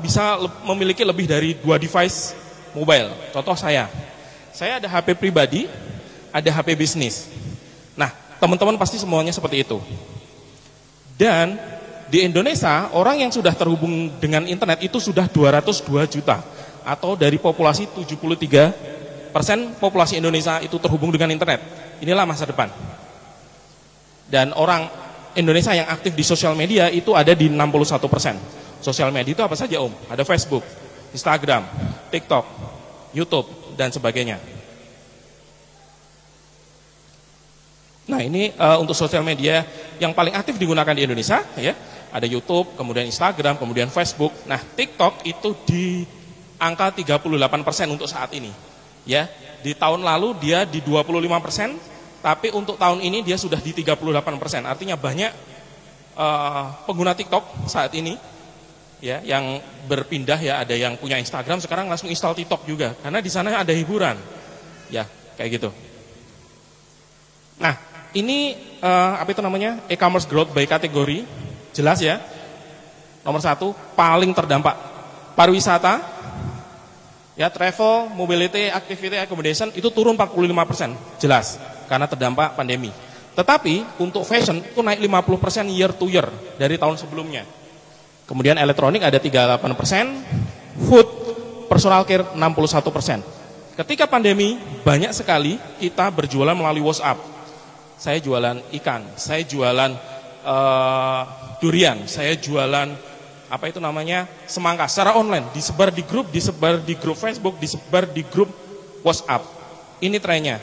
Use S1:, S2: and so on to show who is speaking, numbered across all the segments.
S1: bisa memiliki lebih dari 2 device mobile. Contoh saya ada HP pribadi, ada HP bisnis. Nah, teman-teman pasti semuanya seperti itu. Dan di Indonesia, orang yang sudah terhubung dengan internet itu sudah 202 juta. Atau dari populasi 73% populasi Indonesia itu terhubung dengan internet. Inilah masa depan. Dan orang Indonesia yang aktif di sosial media itu ada di 61%. Sosial media itu apa saja Om? Ada Facebook, Instagram, TikTok, YouTube, dan sebagainya. Nah ini untuk sosial media yang paling aktif digunakan di Indonesia, ya. Ada YouTube, kemudian Instagram, kemudian Facebook. Nah TikTok itu di angka 38% untuk saat ini. Ya, di tahun lalu dia di 25%, tapi untuk tahun ini dia sudah di 38%. Artinya banyak pengguna TikTok saat ini, ya, yang berpindah, ya, ada yang punya Instagram sekarang langsung install TikTok juga, karena di sana ada hiburan, ya, kayak gitu. Nah, ini apa itu namanya, e-commerce growth by kategori, jelas ya. Nomor 1 paling terdampak pariwisata, ya, travel, mobility, activity, accommodation itu turun 45%, jelas, karena terdampak pandemi. Tetapi untuk fashion itu naik 50% year to year dari tahun sebelumnya. Kemudian elektronik ada 38%, food, personal care 61%. Ketika pandemi, banyak sekali kita berjualan melalui WhatsApp. Saya jualan ikan, saya jualan durian, saya jualan apa itu namanya, semangka secara online, disebar di grup Facebook, disebar di grup WhatsApp. Ini trennya.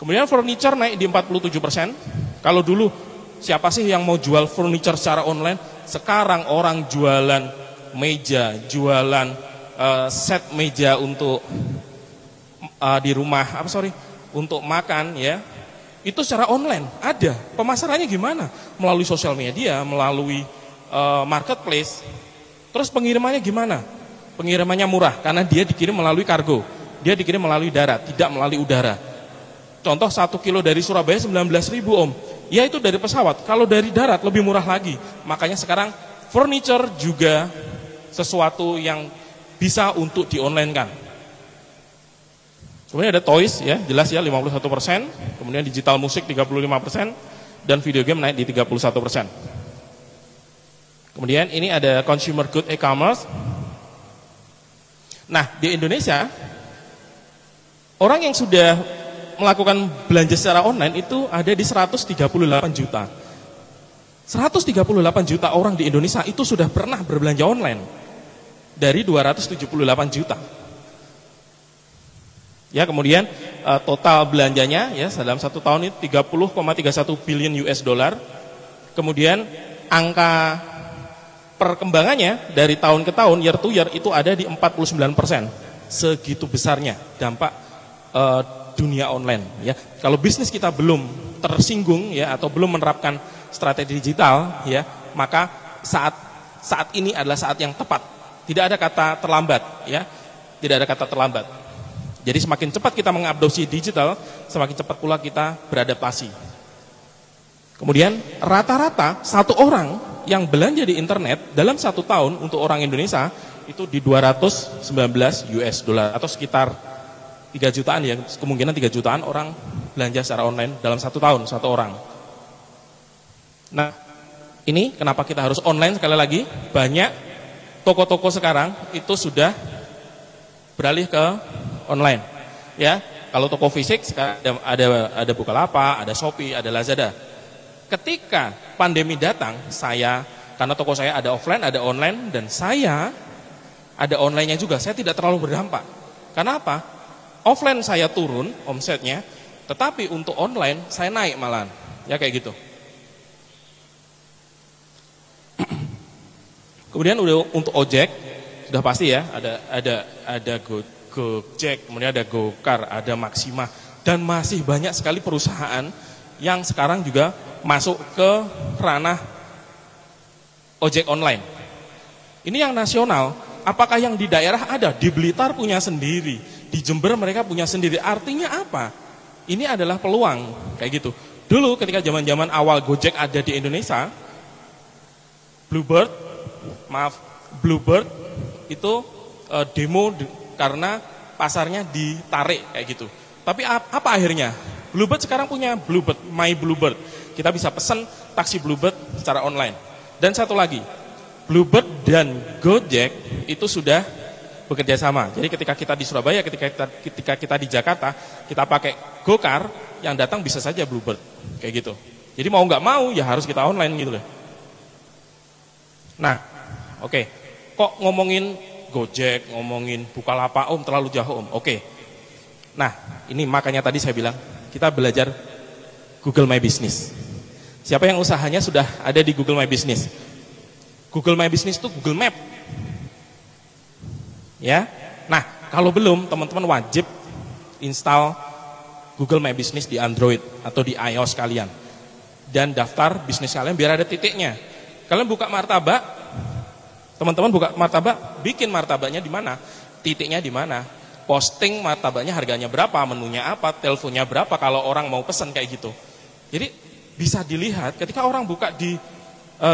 S1: Kemudian furniture naik di 47%. Kalau dulu siapa sih yang mau jual furniture secara online? Sekarang orang jualan meja, jualan set meja untuk di rumah, untuk makan, ya. Itu secara online ada. Pemasarannya gimana? Melalui sosial media, melalui marketplace. Terus pengirimannya gimana? Pengirimannya murah karena dia dikirim melalui kargo. Dia dikirim melalui darat, tidak melalui udara. Contoh 1 kilo dari Surabaya 19.000 Om. Ya itu dari pesawat. Kalau dari darat lebih murah lagi. Makanya sekarang furniture juga sesuatu yang bisa untuk di-online-kan. Kemudian ada toys, ya, jelas ya 51%. Kemudian digital musik 35%. Dan video game naik di 31%. Kemudian ini ada consumer good e-commerce. Nah, di Indonesia orang yang sudah melakukan belanja secara online itu ada di 138 juta. 138 juta orang di Indonesia itu sudah pernah berbelanja online dari 278 juta. Ya, kemudian total belanjanya, ya, dalam 1 tahun itu 30,31 billion US dollar. Kemudian angka perkembangannya dari tahun ke tahun, year to year, itu ada di 49%. Segitu besarnya dampak dunia online, ya. Kalau bisnis kita belum tersinggung, ya, atau belum menerapkan strategi digital, ya, maka saat ini adalah saat yang tepat. Tidak ada kata terlambat, ya. Tidak ada kata terlambat. Jadi semakin cepat kita mengadopsi digital, semakin cepat pula kita beradaptasi. Kemudian rata-rata satu orang yang belanja di internet dalam 1 tahun untuk orang Indonesia itu di 219 US dollar atau sekitar 3 jutaan, ya, kemungkinan 3 jutaan orang belanja secara online dalam 1 tahun, 1 orang. Nah, ini kenapa kita harus online sekali lagi? Banyak toko-toko sekarang itu sudah beralih ke online, ya. Kalau toko fisik sekarang ada Bukalapak, ada Shopee, ada Lazada. Ketika pandemi datang, karena toko saya ada offline, ada online, dan saya ada online-nya juga, saya tidak terlalu berdampak. Karena apa? Offline saya turun omsetnya, tetapi untuk online saya naik malahan, ya, kayak gitu. Kemudian udah untuk ojek sudah pasti, ya, ada Gojek, kemudian ada Gokar, ada Maxima, dan masih banyak sekali perusahaan yang sekarang juga masuk ke ranah ojek online. Ini yang nasional. Apakah yang di daerah ada? Di Blitar punya sendiri, di Jember mereka punya sendiri. Artinya apa? Ini adalah peluang, kayak gitu. Dulu ketika zaman-zaman awal Gojek ada di Indonesia, Bluebird, Bluebird itu demo karena pasarnya ditarik kayak gitu. Tapi apa akhirnya? Bluebird sekarang punya Bluebird, My Bluebird. Kita bisa pesan taksi Bluebird secara online. Dan satu lagi, Bluebird dan Gojek itu sudah bekerja sama. Jadi ketika kita di Surabaya, ketika kita di Jakarta, kita pakai GoCar, yang datang bisa saja Bluebird, kayak gitu. Jadi mau nggak mau ya harus kita online gitu loh. Nah, oke. Kok ngomongin Gojek, ngomongin Bukalapak, Om terlalu jauh Om. Oke. Nah, ini makanya tadi saya bilang kita belajar Google My Business. Siapa yang usahanya sudah ada di Google My Business? Google My Business itu Google Map. Ya. Nah, kalau belum, teman-teman wajib install Google My Business di Android atau di iOS kalian. Dan daftar bisnis kalian biar ada titiknya. Kalian buka martabak, teman-teman buka martabak, bikin martabaknya di mana? Titiknya di mana? Posting martabaknya harganya berapa, menunya apa, teleponnya berapa kalau orang mau pesan kayak gitu. Jadi bisa dilihat ketika orang buka di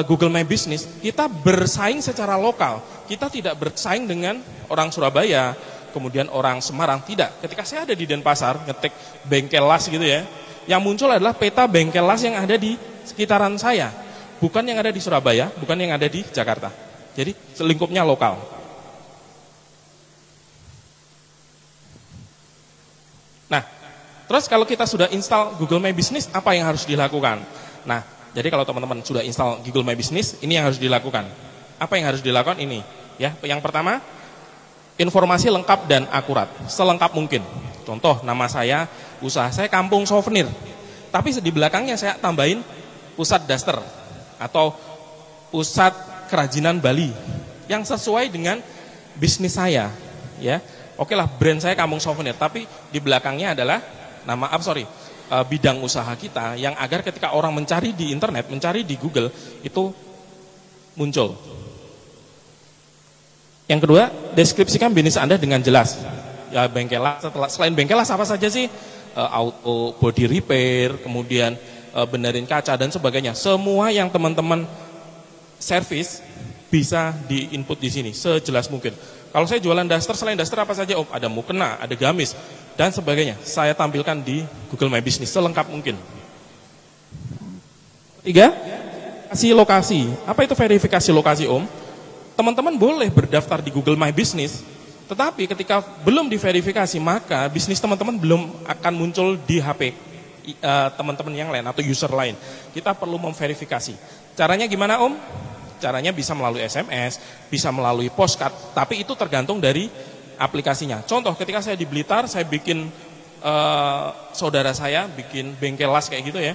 S1: Google My Business, kita bersaing secara lokal. Kita tidak bersaing dengan orang Surabaya, kemudian orang Semarang, tidak. Ketika saya ada di Denpasar, ngetik bengkel las gitu ya, yang muncul adalah peta bengkel las yang ada di sekitaran saya. Bukan yang ada di Surabaya, bukan yang ada di Jakarta. Jadi selingkupnya lokal. Nah, terus kalau kita sudah install Google My Business, apa yang harus dilakukan? Nah, jadi kalau teman-teman sudah install Google My Business, ini yang harus dilakukan. Apa yang harus dilakukan ini? Ya, yang pertama, informasi lengkap dan akurat, selengkap mungkin. Contoh, nama saya, usaha saya Kampung Souvenir. Tapi di belakangnya saya tambahin pusat daster atau pusat kerajinan Bali yang sesuai dengan bisnis saya, ya. Oke lah, brand saya Kampung Souvenir, tapi di belakangnya adalah bidang usaha kita yang agar ketika orang mencari di internet, mencari di Google itu muncul. Yang kedua, deskripsikan bisnis Anda dengan jelas. Ya, bengkel las, selain bengkel las apa saja sih? Auto body repair, kemudian benerin kaca dan sebagainya. Semua yang teman-teman service bisa di-input di sini sejelas mungkin. Kalau saya jualan daster, selain daster apa saja Om? Ada mukena, ada gamis, dan sebagainya. Saya tampilkan di Google My Business selengkap mungkin. Tiga, kasih lokasi. Apa itu verifikasi lokasi Om? Teman-teman boleh berdaftar di Google My Business, tetapi ketika belum diverifikasi, maka bisnis teman-teman belum akan muncul di HP teman-teman yang lain atau user lain. Kita perlu memverifikasi. Caranya gimana Om? Caranya bisa melalui SMS, bisa melalui postcard, tapi itu tergantung dari aplikasinya. Contoh, ketika saya di Blitar, saya bikin saudara saya bikin bengkel las kayak gitu ya.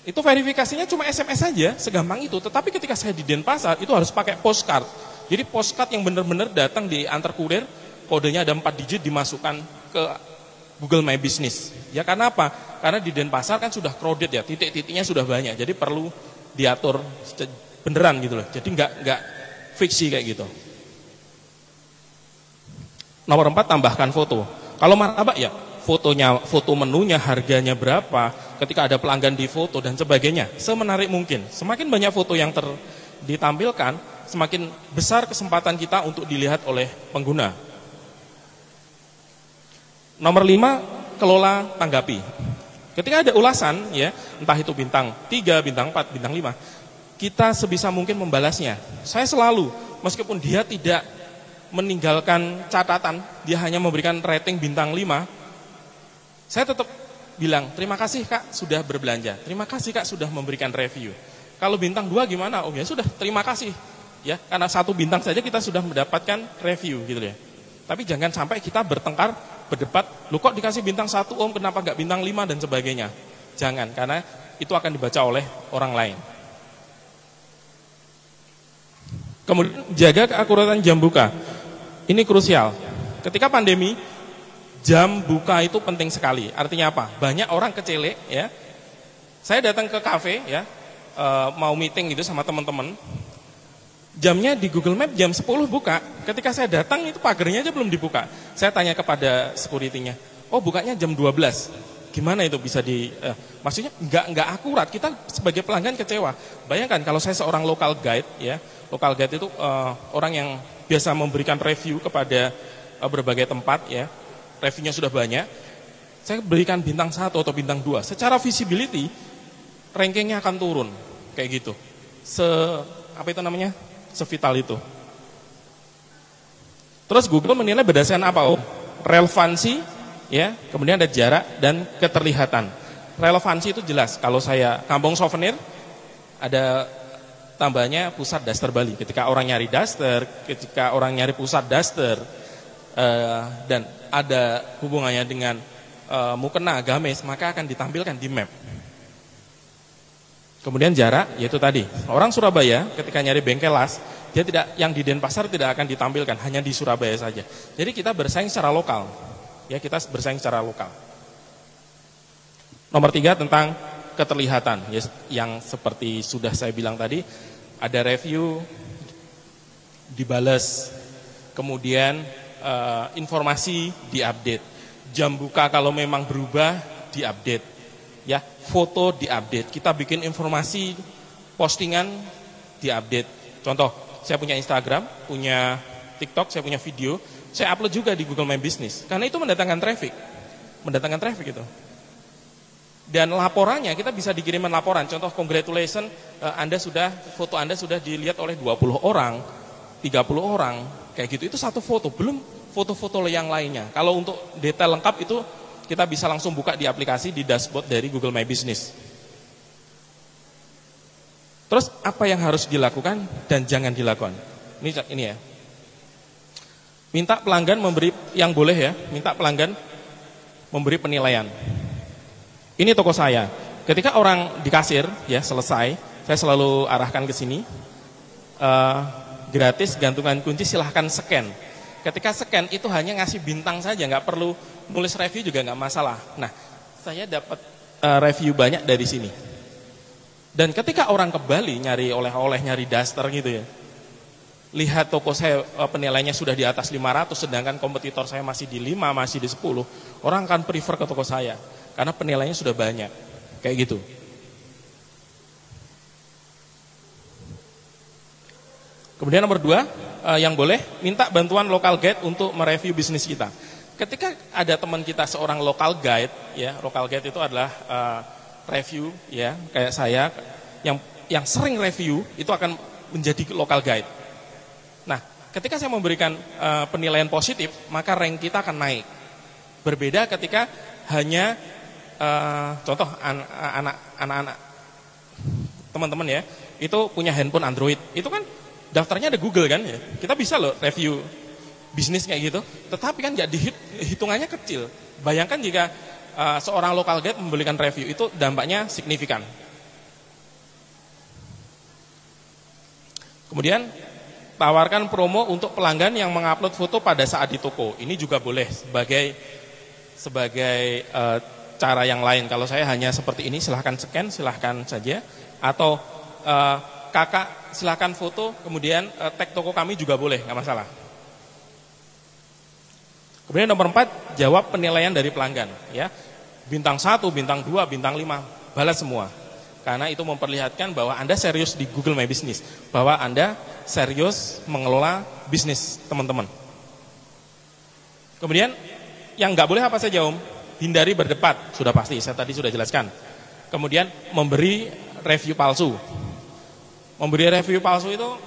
S1: Itu verifikasinya cuma SMS saja, segampang itu. Tetapi ketika saya di Denpasar, itu harus pakai postcard. Jadi postcard yang benar-benar datang di antar kurir, kodenya ada 4 digit dimasukkan ke Google My Business. Ya karena apa? Karena di Denpasar kan sudah crowded ya, titik-titiknya sudah banyak. Jadi perlu diatur beneran gitu loh. Jadi nggak fiksi kayak gitu. Nomor 4, tambahkan foto. Kalau martabak ya, foto menunya, harganya berapa, ketika ada pelanggan di foto dan sebagainya, semenarik mungkin. Semakin banyak foto yang ditampilkan, semakin besar kesempatan kita untuk dilihat oleh pengguna. Nomor 5, kelola tanggapi. Ketika ada ulasan, ya, entah itu bintang 3, bintang 4, bintang 5, kita sebisa mungkin membalasnya. Saya selalu, meskipun dia tidak meninggalkan catatan, dia hanya memberikan rating bintang 5, saya tetap bilang, terima kasih Kak sudah berbelanja, terima kasih Kak sudah memberikan review. Kalau bintang 2 gimana? Oh ya sudah, terima kasih. Ya, karena 1 bintang saja kita sudah mendapatkan review gitu ya. Tapi jangan sampai kita bertengkar, berdebat, lu kok dikasih bintang 1 Om, kenapa nggak bintang 5 dan sebagainya. Jangan, karena itu akan dibaca oleh orang lain. Kemudian jaga keakuratan jam buka. Ini krusial. Ketika pandemi, jam buka itu penting sekali. Artinya apa? Banyak orang kecelek ya. Saya datang ke kafe ya, mau meeting gitu sama teman-teman. Jamnya di Google Map jam 10 buka. Ketika saya datang itu pagarnya aja belum dibuka. Saya tanya kepada security-nya, "Oh, bukanya jam 12." Gimana itu bisa maksudnya nggak akurat. Kita sebagai pelanggan kecewa. Bayangkan kalau saya seorang local guide, ya, local guide itu orang yang biasa memberikan review kepada berbagai tempat, ya, reviewnya sudah banyak. Saya berikan bintang 1 atau bintang 2. Secara visibility, rankingnya akan turun, kayak gitu. Sevital itu. Terus Google menilai berdasarkan apa? Relevansi, ya, kemudian ada jarak dan keterlihatan. Relevansi itu jelas. Kalau saya Kampung Souvenir, ada tambahnya pusat daster Bali. Ketika orang nyari daster, ketika orang nyari pusat daster, dan ada hubungannya dengan mukena, gamis, maka akan ditampilkan di map. Kemudian jarak, yaitu tadi. Orang Surabaya ketika nyari bengkel las, dia tidak, yang di Denpasar tidak akan ditampilkan, hanya di Surabaya saja. Jadi kita bersaing secara lokal. Ya, kita bersaing secara lokal. Nomor 3 tentang keterlihatan, ya, yang seperti sudah saya bilang tadi, ada review dibales, kemudian informasi diupdate, jam buka kalau memang berubah diupdate, ya, foto diupdate, kita bikin informasi postingan diupdate. Contoh, saya punya Instagram, punya TikTok, saya punya video, saya upload juga di Google My Business, karena itu mendatangkan traffic itu. Dan laporannya, kita bisa dikirimkan laporan, contoh congratulations, foto Anda sudah dilihat oleh 20 orang, 30 orang, kayak gitu, itu satu foto, belum foto-foto yang lainnya. Kalau untuk detail lengkap itu, kita bisa langsung buka di aplikasi, di dashboard dari Google My Business. Terus apa yang harus dilakukan dan jangan dilakukan? Ini ya. Minta pelanggan minta pelanggan memberi penilaian. Ini toko saya. Ketika orang di kasir, ya, selesai, saya selalu arahkan ke sini. Gratis gantungan kunci, silahkan scan. Ketika scan itu hanya ngasih bintang saja, nggak perlu nulis review juga nggak masalah. Nah, saya dapat review banyak dari sini. Dan ketika orang ke Bali nyari oleh-oleh, nyari daster gitu ya, lihat toko saya penilaiannya sudah di atas 500, sedangkan kompetitor saya masih di 5, masih di 10, orang akan prefer ke toko saya karena penilaiannya sudah banyak, kayak gitu. Kemudian nomor 2, yang boleh minta bantuan local guide untuk mereview bisnis kita. Ketika ada teman kita seorang local guide, ya, local guide itu adalah review, ya, kayak saya yang sering review itu akan menjadi local guide. Nah, ketika saya memberikan penilaian positif, maka rank kita akan naik. Berbeda ketika hanya contoh anak-anak teman-teman, ya, itu punya handphone Android, itu kan daftarnya ada Google kan, ya. Kita bisa loh review bisnis kayak gitu, tetapi kan nggak hitungannya kecil. Bayangkan jika seorang local guide memberikan review, itu dampaknya signifikan. Kemudian tawarkan promo untuk pelanggan yang mengupload foto pada saat di toko. Ini juga boleh sebagai cara yang lain. Kalau saya hanya seperti ini, silahkan scan, silahkan saja. Atau kakak silahkan foto, kemudian tag toko kami juga boleh, nggak masalah. Kemudian nomor 4, jawab penilaian dari pelanggan, ya. Bintang 1, bintang 2, bintang 5, balas semua. Karena itu memperlihatkan bahwa Anda serius di Google My Business, bahwa Anda serius mengelola bisnis teman-teman. Kemudian yang nggak boleh apa saja, Om? Hindari berdebat, sudah pasti, saya tadi sudah jelaskan. Kemudian memberi review palsu. Memberi review palsu itu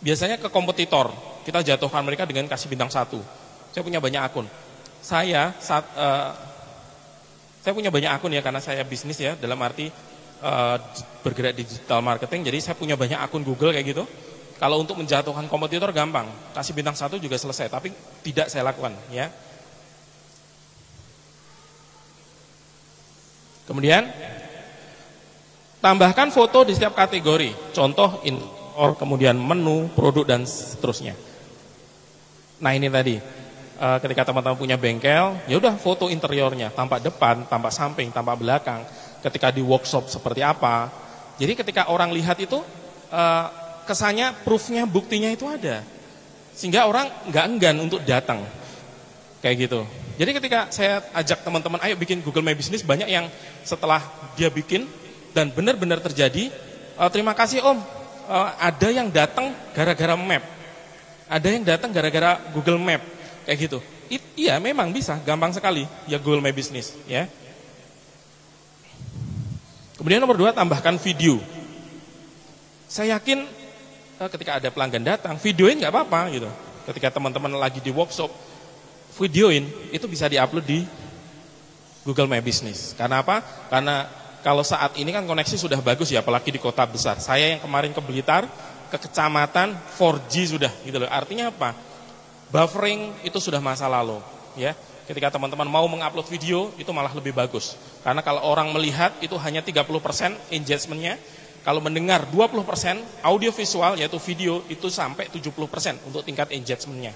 S1: biasanya ke kompetitor. Kita jatuhkan mereka dengan kasih bintang 1. Saya punya banyak akun. Saya punya banyak akun, ya, karena saya bisnis, ya, dalam arti bergerak digital marketing. Jadi saya punya banyak akun Google kayak gitu. Kalau untuk menjatuhkan kompetitor gampang, kasih bintang 1 juga selesai. Tapi tidak saya lakukan, ya. Kemudian tambahkan foto di setiap kategori. Contoh kemudian menu, produk, dan seterusnya. Nah, ini tadi. Ketika teman-teman punya bengkel, ya udah foto interiornya, tampak depan, tampak samping, tampak belakang. Ketika di workshop seperti apa. Jadi ketika orang lihat itu, kesannya, proofnya, buktinya itu ada. Sehingga orang nggak enggan untuk datang. Kayak gitu. Jadi ketika saya ajak teman-teman, ayo bikin Google My Business, banyak yang setelah dia bikin dan benar-benar terjadi, terima kasih Om, ada yang datang gara-gara map, ada yang datang gara-gara Google Map, kayak gitu. Iya memang bisa, gampang sekali ya Google My Business ya. Kemudian nomor 2, tambahkan video. Saya yakin ketika ada pelanggan datang, videoin nggak apa-apa gitu. Ketika teman-teman lagi di workshop, videoin itu bisa diupload di Google My Business. Karena apa? Karena kalau saat ini kan koneksi sudah bagus ya, apalagi di kota besar. Saya yang kemarin ke Blitar, ke kecamatan 4G sudah gitu loh. Artinya apa? Buffering itu sudah masa lalu ya. Ketika teman-teman mau mengupload video itu malah lebih bagus. Karena kalau orang melihat itu hanya 30% engagement-nya. Kalau mendengar 20%, audio visual yaitu video itu sampai 70% untuk tingkat engagement-nya.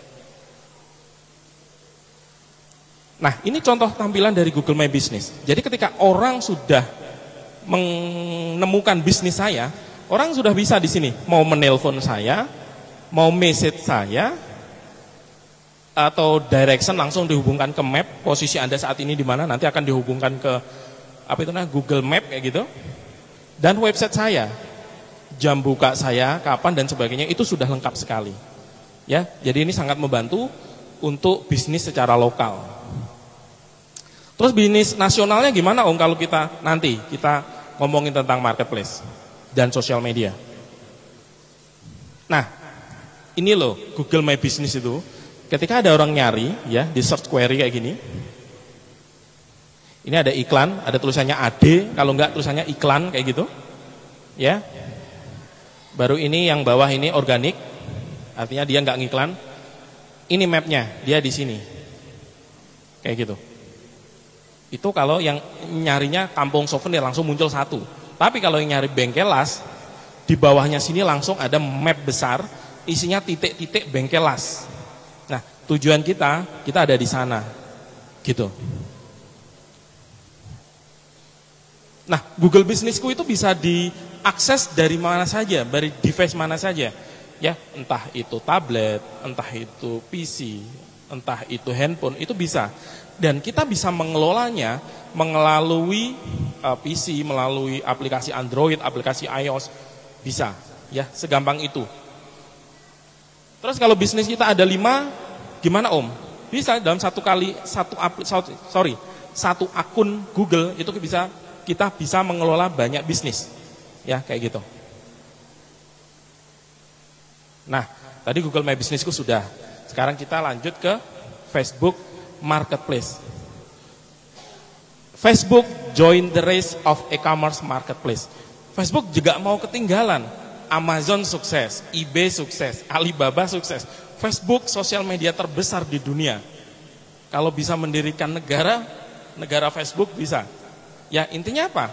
S1: Nah, ini contoh tampilan dari Google My Business. Jadi ketika orang sudah menemukan bisnis saya, orang sudah bisa di sini mau menelpon saya, mau message saya, atau direction langsung dihubungkan ke map, posisi Anda saat ini di mana, nanti akan dihubungkan ke Google Map kayak gitu. Dan website saya, jam buka saya, kapan dan sebagainya itu sudah lengkap sekali. Ya, jadi ini sangat membantu untuk bisnis secara lokal. Terus bisnis nasionalnya gimana Om kalau kita nanti kita ngomongin tentang marketplace dan sosial media. Nah, ini loh Google My Business itu. Ketika ada orang nyari ya di search query kayak gini, ini ada iklan, ada tulisannya AD, kalau enggak tulisannya iklan kayak gitu, ya. Baru ini yang bawah ini organik, artinya dia enggak ngiklan. Ini mapnya, dia di sini, kayak gitu. Itu kalau yang nyarinya kampung souvenir langsung muncul satu. Tapi kalau yang nyari bengkel las, di bawahnya sini langsung ada map besar, isinya titik-titik bengkel las. Nah, tujuan kita ada di sana, gitu. Nah, Google Businessku itu bisa diakses dari mana saja, dari device mana saja, ya, entah itu tablet, entah itu PC, entah itu handphone, itu bisa. Dan kita bisa mengelolanya melalui PC, melalui aplikasi Android, aplikasi iOS, bisa, ya, segampang itu. Terus kalau bisnis kita ada 5, gimana Om? Bisa dalam satu akun Google itu kita bisa mengelola banyak bisnis. Ya, kayak gitu. Nah, tadi Google My Businessku sudah. Sekarang kita lanjut ke Facebook Marketplace. Facebook join the race of e-commerce marketplace. Facebook juga mau ketinggalan. Amazon sukses, eBay sukses, Alibaba sukses. Facebook sosial media terbesar di dunia. Kalau bisa mendirikan negara Facebook bisa. Ya intinya apa?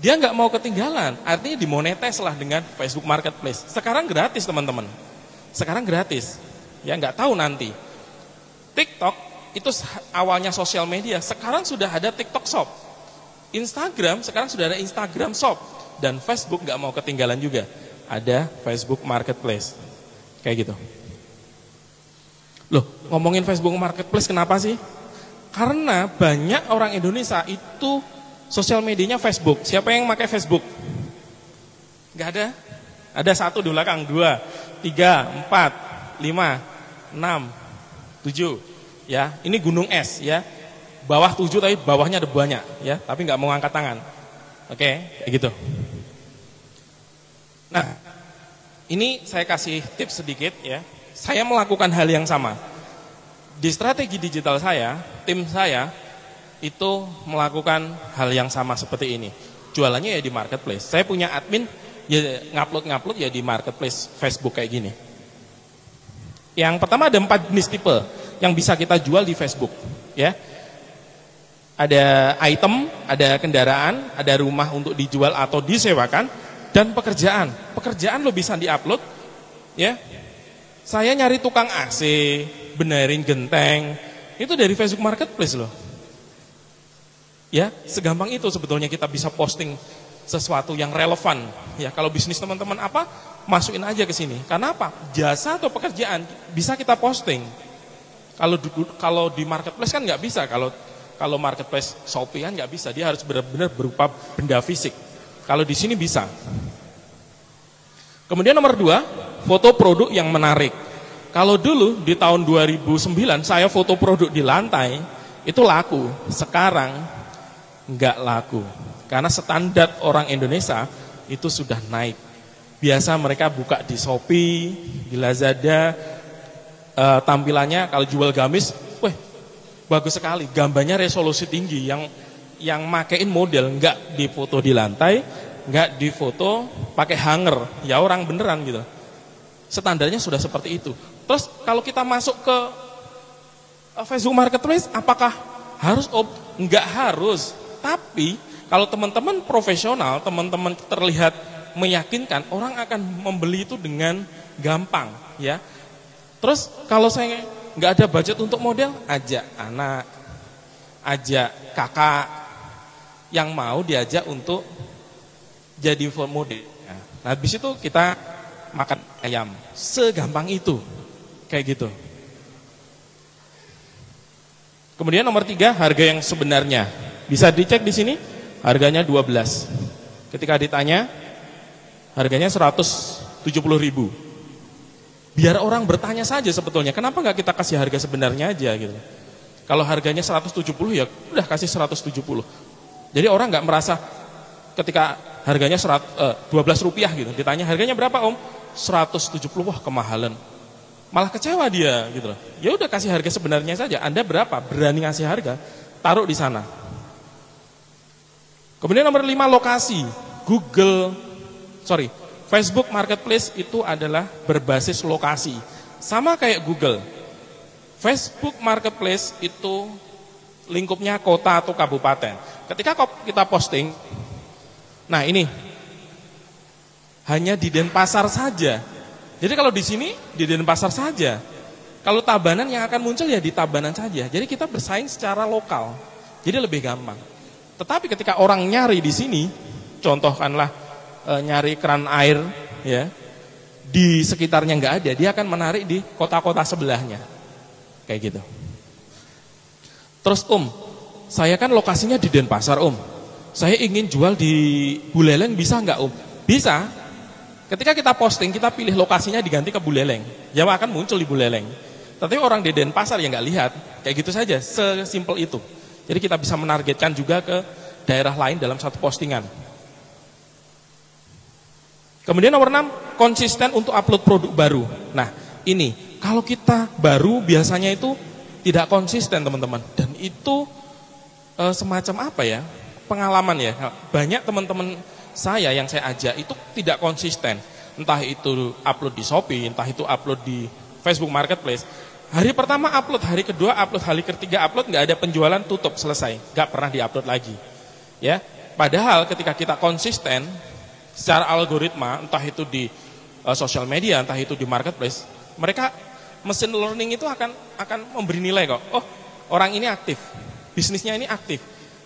S1: Dia nggak mau ketinggalan, artinya dimonetize lah dengan Facebook Marketplace. Sekarang gratis teman-teman. Sekarang gratis. Ya nggak tahu nanti. TikTok itu awalnya sosial media, sekarang sudah ada TikTok Shop. Instagram sekarang sudah ada Instagram Shop. Dan Facebook nggak mau ketinggalan juga. Ada Facebook Marketplace. Kayak gitu. Loh, ngomongin Facebook Marketplace kenapa sih? Karena banyak orang Indonesia itu sosial medianya Facebook. Siapa yang pakai Facebook? Nggak ada? Ada 1 di belakang, 2, 3, 4, 5, 6, 7. Ya, ini gunung es ya. Bawah 7 tapi bawahnya ada banyak ya, tapi nggak mau angkat tangan. Oke, kayak gitu. Nah, ini saya kasih tips sedikit ya. Saya melakukan hal yang sama. Di strategi digital saya, tim saya itu melakukan hal yang sama seperti ini. Jualannya ya di marketplace. Saya punya admin ya ngupload ya di marketplace Facebook kayak gini. Yang pertama ada 4 jenis tipe yang bisa kita jual di Facebook ya. Ada item, ada kendaraan, ada rumah untuk dijual atau disewakan, dan pekerjaan. Pekerjaan lo bisa diupload, ya. Saya nyari tukang AC, benerin genteng, itu dari Facebook Marketplace loh. Ya, segampang itu sebetulnya kita bisa posting sesuatu yang relevan. Ya, kalau bisnis teman-teman apa, masukin aja ke sini. Karena apa? Jasa atau pekerjaan bisa kita posting. Kalau di marketplace kan nggak bisa, kalau marketplace Shopee kan nggak bisa, dia harus benar-benar berupa benda fisik. Kalau di sini bisa. Kemudian nomor 2, foto produk yang menarik. Kalau dulu di tahun 2009 saya foto produk di lantai itu laku, sekarang nggak laku. Karena standar orang Indonesia itu sudah naik. Biasa mereka buka di Shopee, di Lazada, tampilannya kalau jual gamis, weh bagus sekali, gambarnya resolusi tinggi, yang makein model, nggak difoto di lantai, nggak difoto pakai hanger, ya orang beneran gitu. Standarnya sudah seperti itu. Terus kalau kita masuk ke Facebook Marketplace, apakah harus? Nggak harus. Tapi kalau teman-teman profesional, teman-teman terlihat meyakinkan, orang akan membeli itu dengan gampang, ya. Terus kalau saya nggak ada budget untuk model, ajak anak, ajak kakak yang mau diajak untuk jadi model. Nah, habis itu kita makan ayam, segampang itu, kayak gitu. Kemudian nomor 3, harga yang sebenarnya. Bisa dicek di sini, harganya 12. Ketika ditanya, harganya 170.000. Biar orang bertanya saja sebetulnya, kenapa nggak kita kasih harga sebenarnya aja gitu. Kalau harganya 170 ya udah kasih 170. Jadi orang nggak merasa ketika harganya 12 rupiah gitu, ditanya harganya berapa om? 170, wah kemahalan. Malah kecewa dia gitu loh. Ya udah kasih harga sebenarnya saja. Anda berapa? Berani ngasih harga, taruh di sana. Kemudian nomor 5, lokasi. Facebook Marketplace itu adalah berbasis lokasi. Sama kayak Google. Facebook Marketplace itu lingkupnya kota atau kabupaten. Ketika kita posting, nah ini hanya di Denpasar saja. Jadi kalau di sini di Denpasar saja. Kalau Tabanan yang akan muncul ya di Tabanan saja. Jadi kita bersaing secara lokal. Jadi lebih gampang. Tetapi ketika orang nyari di sini, contohkanlah nyari keran air, ya, di sekitarnya nggak ada, dia akan menarik di kota-kota sebelahnya, kayak gitu. Terus saya kan lokasinya di Denpasar saya ingin jual di Buleleng, bisa nggak Bisa. Ketika kita posting, kita pilih lokasinya diganti ke Buleleng, ya akan muncul di Buleleng. Tapi orang di Denpasar ya nggak lihat, kayak gitu saja, sesimpel itu. Jadi kita bisa menargetkan juga ke daerah lain dalam satu postingan. Kemudian nomor 6, konsisten untuk upload produk baru. Nah, ini kalau kita baru biasanya itu tidak konsisten teman-teman. Dan itu semacam apa ya? Pengalaman ya. Banyak teman-teman saya yang saya ajak itu tidak konsisten. Entah itu upload di Shopee, entah itu upload di Facebook Marketplace. Hari pertama upload, hari kedua upload, hari ketiga upload, nggak ada penjualan, tutup, selesai. Nggak pernah diupload lagi. Ya, padahal ketika kita konsisten secara algoritma, entah itu di sosial media, entah itu di marketplace, mereka mesin learning itu akan memberi nilai kok. Oh, orang ini aktif, bisnisnya ini aktif,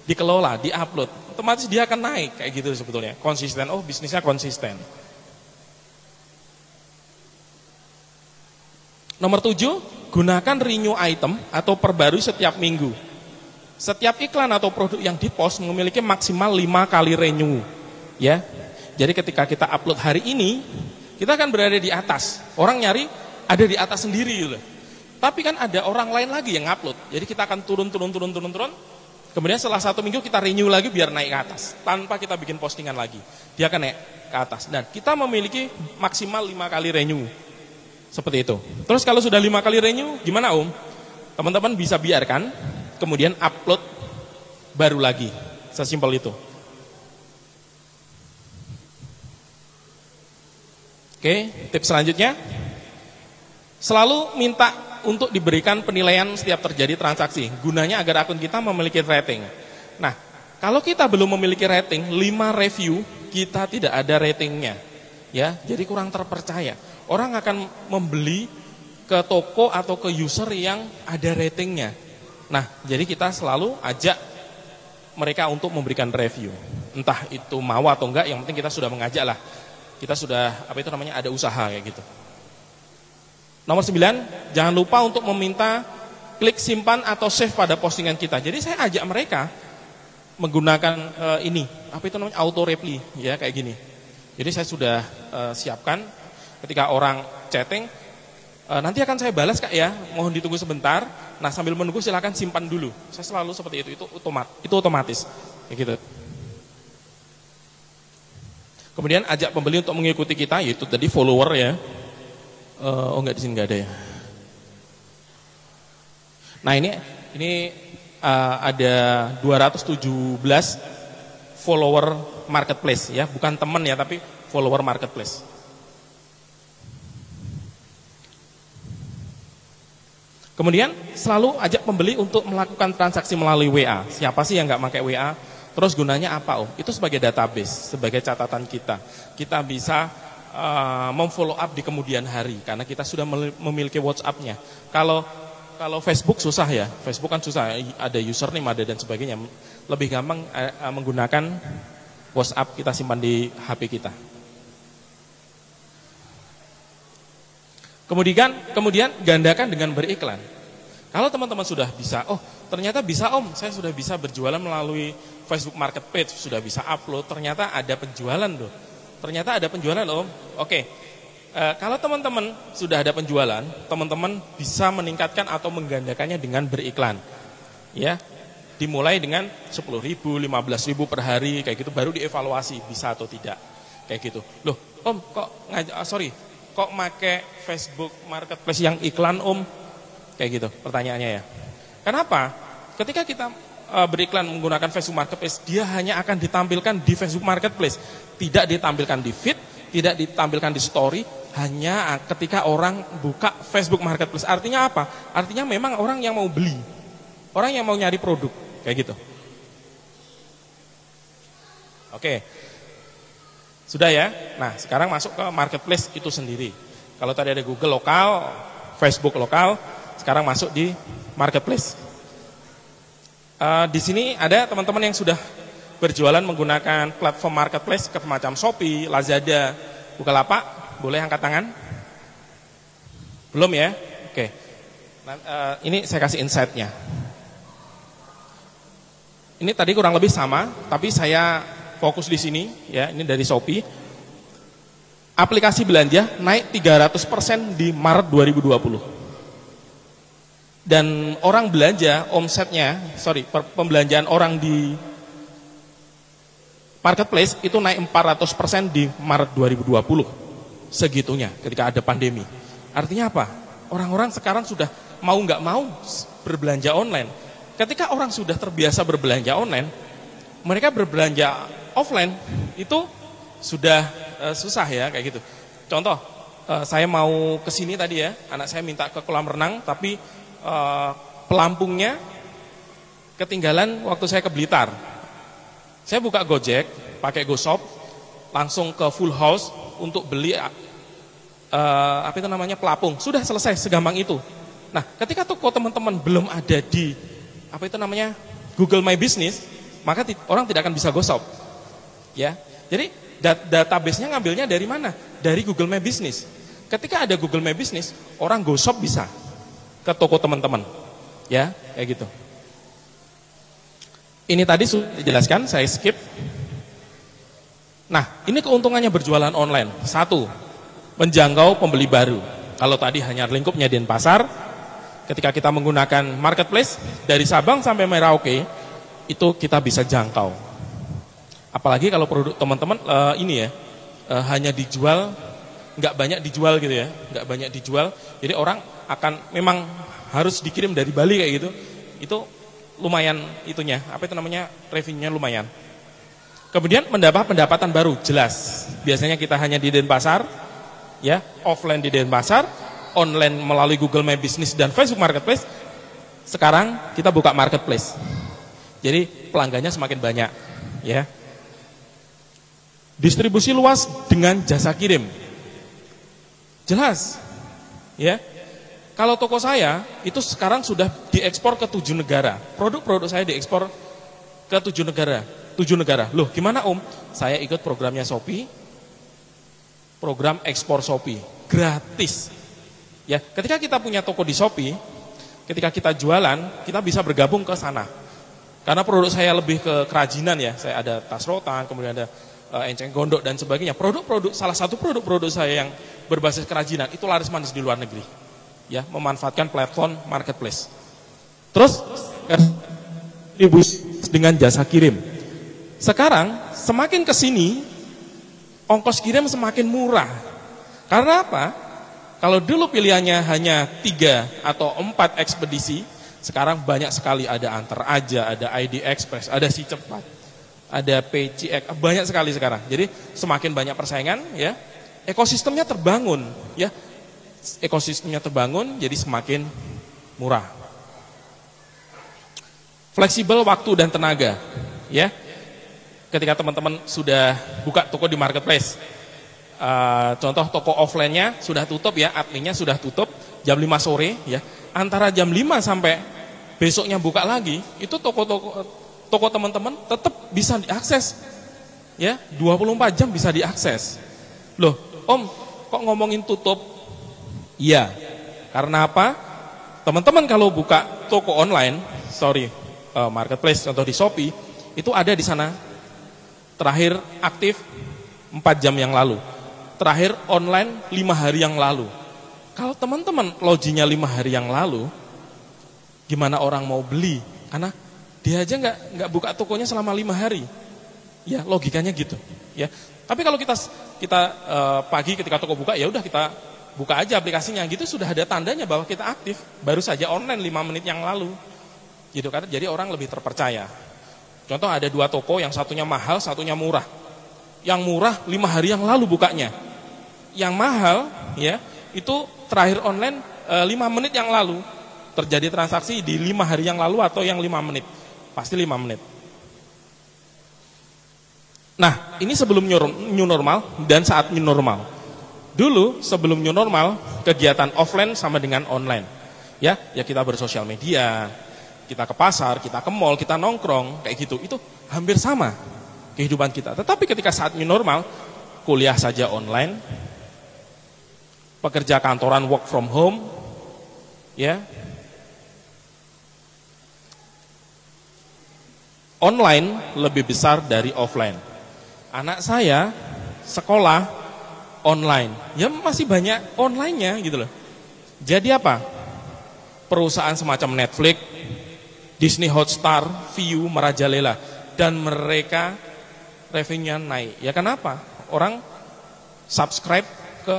S1: dikelola, diupload, otomatis dia akan naik kayak gitu sebetulnya. Konsisten, oh bisnisnya konsisten. Nomor 7, gunakan renew item atau perbarui setiap minggu. Setiap iklan atau produk yang dipost memiliki maksimal 5 kali renew. Ya. Jadi ketika kita upload hari ini, kita akan berada di atas. Orang nyari ada di atas sendiri gitu. Tapi kan ada orang lain lagi yang upload. Jadi kita akan turun. Kemudian setelah 1 minggu kita renew lagi biar naik ke atas. Tanpa kita bikin postingan lagi. Dia akan naik ke atas. Dan kita memiliki maksimal 5 kali renew. Seperti itu. Terus kalau sudah 5 kali renew, gimana Teman-teman bisa biarkan, kemudian upload baru lagi. Sesimpel itu. Oke, tips selanjutnya, selalu minta untuk diberikan penilaian setiap terjadi transaksi. Gunanya agar akun kita memiliki rating. Nah, kalau kita belum memiliki rating, 5 review, kita tidak ada ratingnya. Ya, jadi kurang terpercaya. Orang akan membeli ke toko atau ke user yang ada ratingnya. Nah, jadi kita selalu ajak mereka untuk memberikan review. Entah itu mau atau enggak, yang penting kita sudah mengajak lah. Kita sudah, ada usaha kayak gitu. Nomor 9, jangan lupa untuk meminta klik simpan atau save pada postingan kita. Jadi saya ajak mereka menggunakan ini, apa itu namanya, auto reply, ya kayak gini. Jadi saya sudah siapkan ketika orang chatting, nanti akan saya balas Kak ya, mohon ditunggu sebentar. Nah sambil menunggu silakan simpan dulu. Saya selalu seperti itu otomatis, kayak gitu. Kemudian ajak pembeli untuk mengikuti kita, yaitu tadi follower ya. Oh enggak, di sini enggak ada ya. Nah ini ada 217 follower marketplace ya, bukan teman ya, tapi follower marketplace. Kemudian selalu ajak pembeli untuk melakukan transaksi melalui WA. Siapa sih yang nggak pakai WA? Terus gunanya apa Om? Itu sebagai database, sebagai catatan kita. Kita bisa memfollow up di kemudian hari karena kita sudah memiliki WhatsApp-nya. Kalau Facebook susah ya, Facebook kan susah, ada username ada dan sebagainya. Lebih gampang menggunakan WhatsApp, kita simpan di HP kita. Kemudian gandakan dengan beriklan. Kalau teman-teman sudah bisa, oh ternyata bisa Om, saya sudah bisa berjualan melalui Facebook Marketplace, sudah bisa upload, ternyata ada penjualan loh. Ternyata ada penjualan Om. Oke. Kalau teman-teman sudah ada penjualan, teman-teman bisa meningkatkan atau menggandakannya dengan beriklan. Ya. Dimulai dengan 10.000, 15.000 per hari kayak gitu, baru dievaluasi bisa atau tidak. Kayak gitu. Loh, Om kok make Facebook Marketplace yang iklan Om? Kayak gitu pertanyaannya ya. Kenapa? Ketika kita beriklan menggunakan Facebook Marketplace, dia hanya akan ditampilkan di Facebook Marketplace, tidak ditampilkan di feed, tidak ditampilkan di story, hanya ketika orang buka Facebook Marketplace. Artinya apa? Artinya memang orang yang mau beli, orang yang mau nyari produk, kayak gitu. Oke, sudah ya. Nah sekarang masuk ke Marketplace itu sendiri. Kalau tadi ada Google lokal, Facebook lokal, sekarang masuk di Marketplace. Di sini ada teman-teman yang sudah berjualan menggunakan platform Marketplace ke macam Shopee, Lazada, Bukalapak. Boleh angkat tangan? Belum ya? Oke. Nah, ini saya kasih insight-nya. Ini tadi kurang lebih sama, tapi saya fokus di sini ya. Ini dari Shopee. Aplikasi belanja naik 300% di Maret 2020. Dan orang belanja pembelanjaan orang di Marketplace itu naik 400% di Maret 2020. Segitunya ketika ada pandemi. Artinya apa? Orang-orang sekarang sudah mau nggak mau berbelanja online. Ketika orang sudah terbiasa berbelanja online, mereka berbelanja offline itu sudah susah ya kayak gitu. Contoh, saya mau ke sini tadi ya, anak saya minta ke kolam renang, tapi pelampungnya ketinggalan waktu saya ke Blitar. Saya buka Gojek, pakai GoShop, langsung ke Full House untuk beli pelapung. Sudah selesai, segampang itu. Nah, ketika toko teman-teman belum ada di Google My Business, maka orang tidak akan bisa GoShop. Ya. Jadi database-nya ngambilnya dari mana? Dari Google My Business. Ketika ada Google My Business, orang GoShop bisa ke toko teman-teman. Ya, kayak gitu. Ini tadi sudah dijelaskan, saya skip. Nah, ini keuntungannya berjualan online. 1, menjangkau pembeli baru. Kalau tadi hanya lingkupnya Denpasar, ketika kita menggunakan Marketplace, dari Sabang sampai Merauke, itu kita bisa jangkau. Apalagi kalau produk teman-teman hanya dijual, nggak banyak dijual gitu ya, nggak banyak dijual. Jadi orang akan memang harus dikirim dari Bali kayak gitu. Itu lumayan revenue-nya lumayan. Kemudian mendapat pendapatan baru, jelas. Biasanya kita hanya di Denpasar, ya, offline di Denpasar, online melalui Google My Business dan Facebook Marketplace. Sekarang kita buka Marketplace. Jadi pelanggannya semakin banyak, ya. Distribusi luas dengan jasa kirim. Jelas. Ya. Kalau toko saya itu sekarang sudah diekspor ke 7 negara. Produk-produk saya diekspor ke 7 negara. 7 negara. Loh, gimana Om? Saya ikut programnya Shopee. Program ekspor Shopee, gratis. Ya, ketika kita punya toko di Shopee, ketika kita jualan, kita bisa bergabung ke sana. Karena produk saya lebih ke kerajinan ya, saya ada tas rotan, kemudian ada enceng gondok dan sebagainya. Salah satu produk saya yang berbasis kerajinan itu laris manis di luar negeri. Ya, memanfaatkan platform marketplace. Terus distribusi dengan jasa kirim. Sekarang semakin ke sini ongkos kirim semakin murah. Karena apa? Kalau dulu pilihannya hanya 3 atau 4 ekspedisi, sekarang banyak sekali, ada Antar Aja, ada ID Express, ada Si Cepat, ada PCX, banyak sekali sekarang. Jadi semakin banyak persaingan, ya, ekosistemnya terbangun, ya, ekosistemnya terbangun, jadi semakin murah. Fleksibel waktu dan tenaga, ya. Ketika teman-teman sudah buka toko di marketplace, contoh toko offline-nya sudah tutup ya, adminnya sudah tutup jam 5 sore ya. Antara jam 5 sampai besoknya buka lagi, itu toko teman-teman tetap bisa diakses. Ya, 24 jam bisa diakses. Loh, Om, kok ngomongin tutup? Iya. Karena apa? Teman-teman kalau buka toko online, marketplace contoh di Shopee, itu ada di sana. Terakhir aktif 4 jam yang lalu. Terakhir online 5 hari yang lalu. Kalau teman-teman loginya 5 hari yang lalu, gimana orang mau beli? Karena dia aja nggak buka tokonya selama 5 hari. Ya, logikanya gitu. Ya. Tapi kalau kita pagi ketika toko buka, ya udah kita buka aja aplikasinya, gitu sudah ada tandanya bahwa kita aktif. Baru saja online 5 menit yang lalu. Gitu kan? Jadi orang lebih terpercaya. Contoh ada 2 toko, yang satunya mahal, satunya murah. Yang murah 5 hari yang lalu bukanya. Yang mahal ya itu terakhir online 5 menit yang lalu. Terjadi transaksi di 5 hari yang lalu atau yang 5 menit. Pasti 5 menit. Nah, ini sebelum new normal dan saat new normal. Dulu sebelum new normal, kegiatan offline sama dengan online. Ya kita bersosial media, kita ke pasar, kita ke mall, kita nongkrong, kayak gitu. Itu hampir sama kehidupan kita. Tetapi ketika saat new normal, kuliah saja online, pekerja kantoran work from home, ya, online lebih besar dari offline. Anak saya sekolah online, ya masih banyak online-nya gitu loh. Jadi apa? Perusahaan semacam Netflix, Disney Hotstar, Viu merajalela, dan mereka revenue-nya naik. Ya kenapa? Orang subscribe ke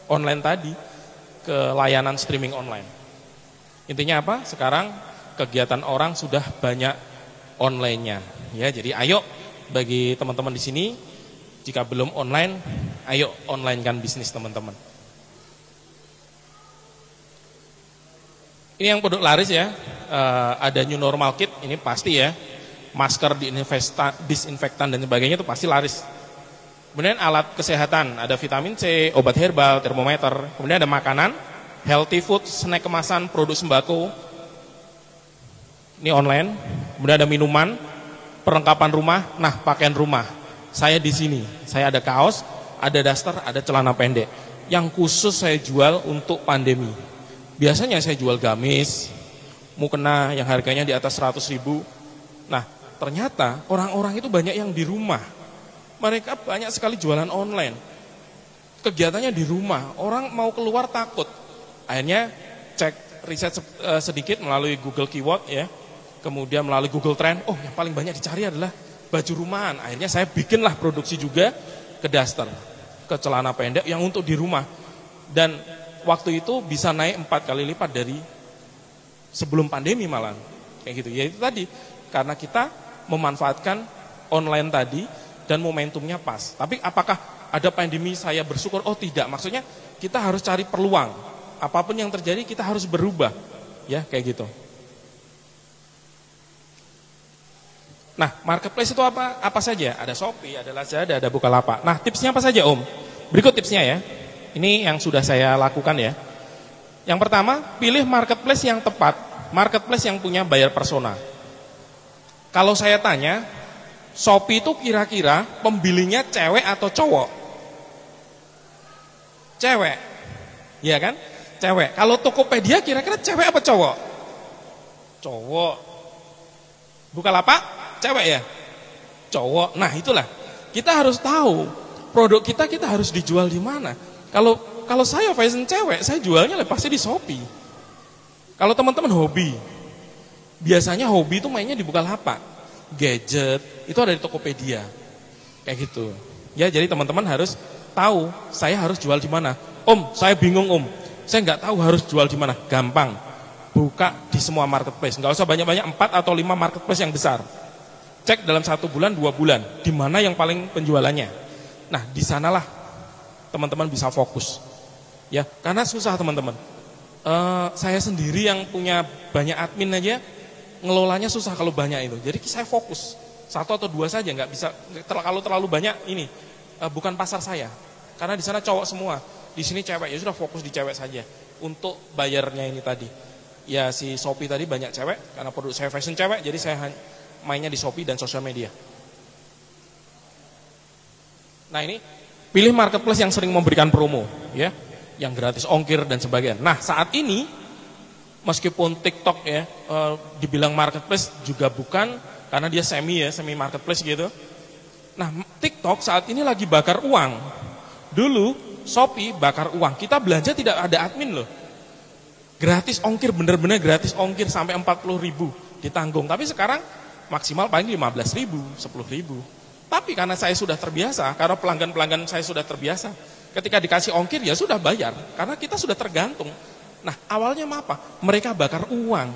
S1: online tadi, ke layanan streaming online. Intinya apa? Sekarang kegiatan orang sudah banyak online-nya. Ya, jadi ayo bagi teman-teman di sini, jika belum online, ayo online-kan bisnis teman-teman. Ini yang produk laris ya, ada new normal kit, ini pasti ya, masker, disinfektan dan sebagainya itu pasti laris. Kemudian alat kesehatan, ada vitamin C, obat herbal, termometer, kemudian ada makanan, healthy food, snack kemasan, produk sembako, ini online, kemudian ada minuman, perlengkapan rumah, nah pakaian rumah, saya di sini, saya ada kaos, ada daster, ada celana pendek, yang khusus saya jual untuk pandemi. Biasanya saya jual gamis, mukena yang harganya di atas 100.000. Nah, ternyata orang-orang itu banyak yang di rumah. Mereka banyak sekali jualan online. Kegiatannya di rumah, orang mau keluar takut. Akhirnya cek riset sedikit melalui Google Keyword ya. Kemudian melalui Google Trend, oh yang paling banyak dicari adalah baju rumahan. Akhirnya saya bikinlah produksi juga ke daster, ke celana pendek yang untuk di rumah. Dan waktu itu bisa naik 4 kali lipat dari sebelum pandemi malah. Kayak gitu. Ya itu tadi, karena kita memanfaatkan online tadi dan momentumnya pas. Tapi apakah ada pandemi saya bersyukur? Oh tidak, maksudnya kita harus cari peluang. Apapun yang terjadi kita harus berubah. Ya kayak gitu. Nah, marketplace itu apa saja? Ada Shopee, ada Lazada, ada Bukalapak. Nah, tipsnya apa saja, Om? Berikut tipsnya ya. Ini yang sudah saya lakukan ya. Yang pertama, pilih marketplace yang tepat. Marketplace yang punya buyer persona. Kalau saya tanya, Shopee itu kira-kira pembelinya cewek atau cowok? Cewek. Iya kan? Cewek. Kalau Tokopedia kira-kira cewek apa cowok? Cowok. Bukalapak, cewek ya? Cowok. Nah, itulah. Kita harus tahu produk kita harus dijual di mana. Kalau saya fashion cewek, saya jualnya pasti di Shopee. Kalau teman-teman hobi, biasanya hobi itu mainnya di Bukalapak. Gadget, itu ada di Tokopedia. Kayak gitu. Ya, jadi teman-teman harus tahu saya harus jual di mana. Om, saya bingung om. Saya nggak tahu harus jual di mana. Gampang. Buka di semua marketplace. Nggak usah banyak-banyak 4 atau 5 marketplace yang besar. Cek dalam 1 bulan, 2 bulan. Di mana yang paling penjualannya. Nah, di sanalah teman-teman bisa fokus. Ya, karena susah teman-teman. Saya sendiri yang punya banyak admin aja, ngelolanya susah kalau banyak itu. Jadi saya fokus. 1 atau 2 saja, nggak bisa. Kalau terlalu banyak ini, bukan pasar saya. Karena di sana cowok semua. Di sini cewek, ya sudah fokus di cewek saja. Untuk bayarnya ini tadi. Ya si Shopee tadi banyak cewek, karena produk saya fashion cewek, jadi saya mainnya di Shopee dan sosial media. Nah ini, pilih marketplace yang sering memberikan promo, ya, yang gratis ongkir dan sebagainya. Nah saat ini, meskipun TikTok ya, dibilang marketplace juga bukan, karena dia semi marketplace gitu. Nah TikTok saat ini lagi bakar uang. Dulu Shopee bakar uang, kita belanja tidak ada admin loh. Gratis ongkir, bener-bener gratis ongkir sampai 40.000 ditanggung. Tapi sekarang maksimal paling 15.000, 10.000. Tapi karena saya sudah terbiasa, karena pelanggan-pelanggan saya sudah terbiasa, ketika dikasih ongkir ya sudah bayar, karena kita sudah tergantung. Nah awalnya apa? Mereka bakar uang,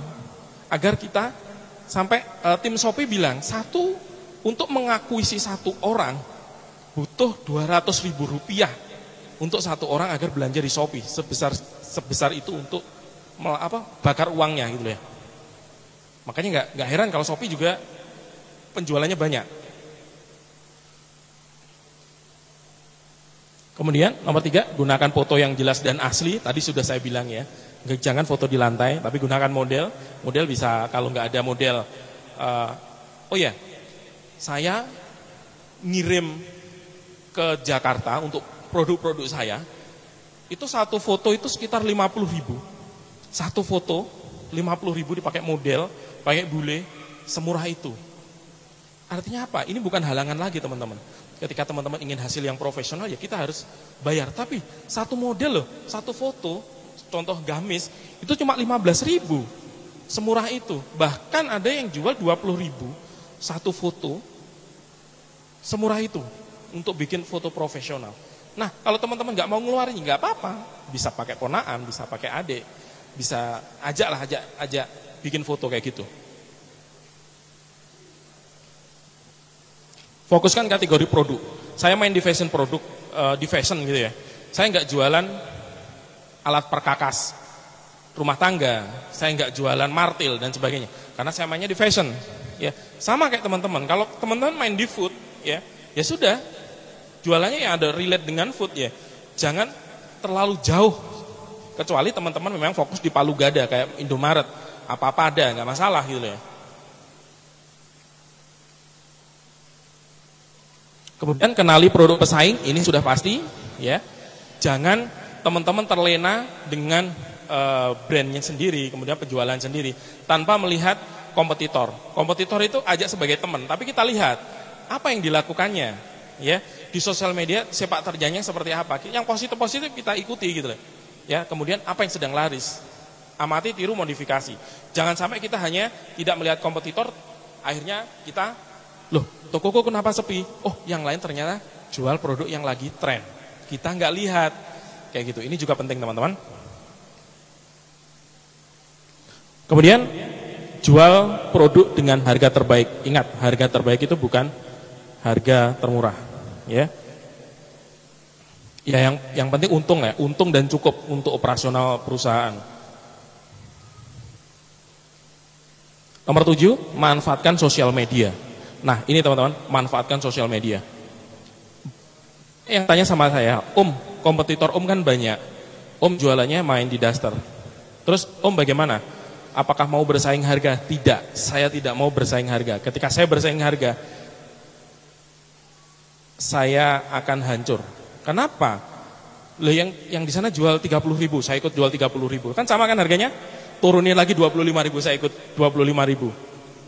S1: agar kita sampai tim Shopee bilang, untuk mengakuisisi 1 orang, butuh 200.000 rupiah untuk 1 orang agar belanja di Shopee, sebesar itu untuk bakar uangnya gitu ya. Makanya nggak heran kalau Shopee juga penjualannya banyak. Kemudian nomor 3, gunakan foto yang jelas dan asli. Tadi sudah saya bilang ya, jangan foto di lantai, tapi gunakan model. Model bisa, kalau nggak ada model, saya ngirim ke Jakarta untuk produk-produk saya. Itu 1 foto itu sekitar 50.000. 1 foto 50.000 dipakai model, pakai bule, semurah itu. Artinya apa? Ini bukan halangan lagi teman-teman. Ketika teman-teman ingin hasil yang profesional ya kita harus bayar. Tapi 1 model loh, 1 foto, contoh gamis, itu cuma 15.000. Semurah itu. Bahkan ada yang jual 20.000 1 foto, semurah itu untuk bikin foto profesional. Nah kalau teman-teman nggak mau ngeluarin nggak apa-apa, bisa pakai ponaan, bisa pakai adik, bisa ajak bikin foto kayak gitu. Fokuskan kategori produk. Saya main di fashion produk, di fashion gitu ya. Saya nggak jualan alat perkakas rumah tangga, saya nggak jualan martil dan sebagainya. Karena saya mainnya di fashion. Ya sama kayak teman-teman. Kalau teman-teman main di food, ya sudah. Jualannya yang ada relate dengan food ya. Jangan terlalu jauh. Kecuali teman-teman memang fokus di Palu Gada kayak Indomaret, apa-apa ada, nggak masalah gitu ya. Kemudian kenali produk pesaing, ini sudah pasti ya. Jangan teman-teman terlena dengan brandnya sendiri, kemudian penjualan sendiri tanpa melihat kompetitor. Kompetitor itu ajak sebagai teman, tapi kita lihat apa yang dilakukannya ya. Di sosial media sepak terjangnya seperti apa. Yang positif-positif kita ikuti gitu loh. Ya, kemudian apa yang sedang laris? Amati, tiru, modifikasi. Jangan sampai kita hanya tidak melihat kompetitor, akhirnya kita, loh, tokoku kenapa sepi? Oh, yang lain ternyata jual produk yang lagi tren. Kita nggak lihat. Kayak gitu. Ini juga penting, teman-teman. Kemudian, jual produk dengan harga terbaik. Ingat, harga terbaik itu bukan harga termurah. Ya. Ya yang penting untung ya, untung dan cukup untuk operasional perusahaan. Nomor 7, manfaatkan sosial media. Nah, ini teman-teman, manfaatkan sosial media. Yang tanya sama saya, kompetitor kan banyak. Jualannya main di Duster. Terus bagaimana? Apakah mau bersaing harga? Tidak, saya tidak mau bersaing harga. Ketika saya bersaing harga, saya akan hancur. Kenapa? Yang di sana jual 30.000, saya ikut jual 30.000. Kan sama kan harganya? turunin lagi 25.000, saya ikut 25.000.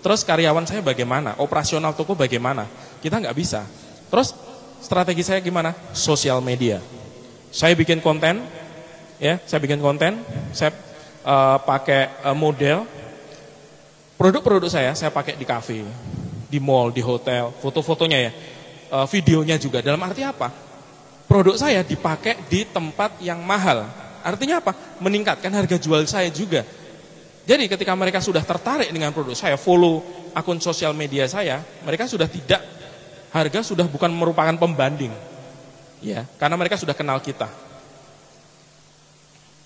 S1: Terus karyawan saya bagaimana? Operasional toko bagaimana? Kita nggak bisa. Terus strategi saya gimana? Sosial media. Saya bikin konten, ya, saya pakai model. Produk-produk saya pakai di kafe, di mall, di hotel, foto-fotonya ya, videonya juga. Dalam arti apa? Produk saya dipakai di tempat yang mahal. Artinya apa? Meningkatkan harga jual saya juga. Jadi ketika mereka sudah tertarik dengan produk saya, follow akun sosial media saya, mereka sudah tidak, harga sudah bukan merupakan pembanding. Ya, karena mereka sudah kenal kita.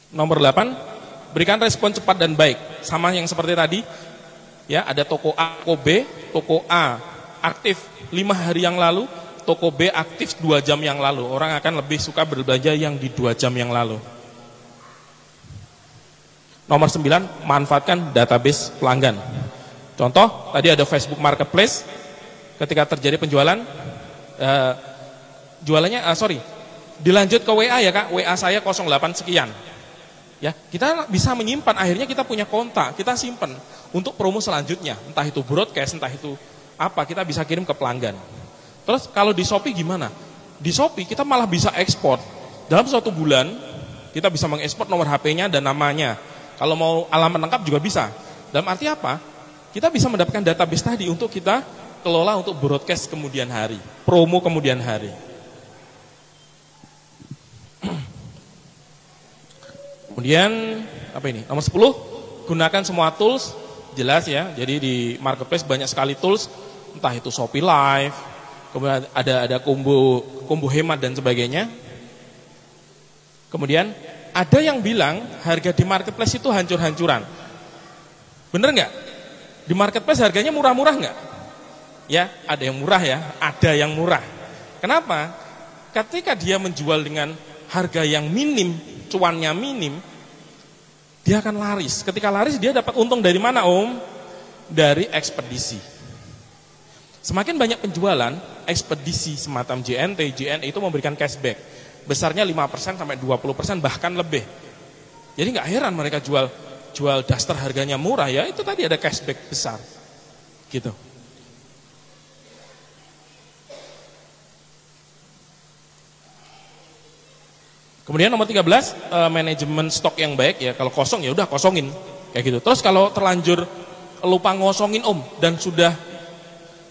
S1: Nomor 8, berikan respon cepat dan baik. Sama yang seperti tadi, ya, ada toko A, toko B, toko A aktif 5 hari yang lalu, toko B aktif 2 jam yang lalu. Orang akan lebih suka berbelanja yang di 2 jam yang lalu. Nomor 9, manfaatkan database pelanggan. Contoh, tadi ada Facebook Marketplace, ketika terjadi penjualan, dilanjut ke WA ya Kak, WA saya 08 sekian. Ya, kita bisa menyimpan, akhirnya kita punya kontak, kita simpan untuk promo selanjutnya, entah itu broadcast, entah itu apa, kita bisa kirim ke pelanggan. Terus kalau di Shopee gimana? Di Shopee kita malah bisa ekspor. Dalam 1 bulan, kita bisa mengekspor nomor HP-nya dan namanya. Kalau mau alamat lengkap juga bisa. Dalam arti apa? Kita bisa mendapatkan database tadi untuk kita kelola untuk broadcast kemudian hari, promo kemudian hari. Kemudian apa ini? Nomor 10, gunakan semua tools, jelas ya. Jadi di marketplace banyak sekali tools, entah itu Shopee Live, kemudian ada combo hemat dan sebagainya. Kemudian ada yang bilang harga di marketplace itu hancur-hancuran. Bener nggak? Di marketplace harganya murah-murah nggak? Ya, ada yang murah ya, ada yang murah. Kenapa? Ketika dia menjual dengan harga yang minim, cuannya minim, dia akan laris. Ketika laris dia dapat untung dari mana Om? Dari ekspedisi. Semakin banyak penjualan, ekspedisi semacam JNT, JNE itu memberikan cashback. Besarnya 5% sampai 20% bahkan lebih. Jadi nggak heran mereka jual daster harganya murah ya, itu tadi ada cashback besar. Gitu. Kemudian nomor 13, manajemen stok yang baik ya. Kalau kosong ya udah kosongin kayak gitu. Terus kalau terlanjur lupa ngosongin Om dan sudah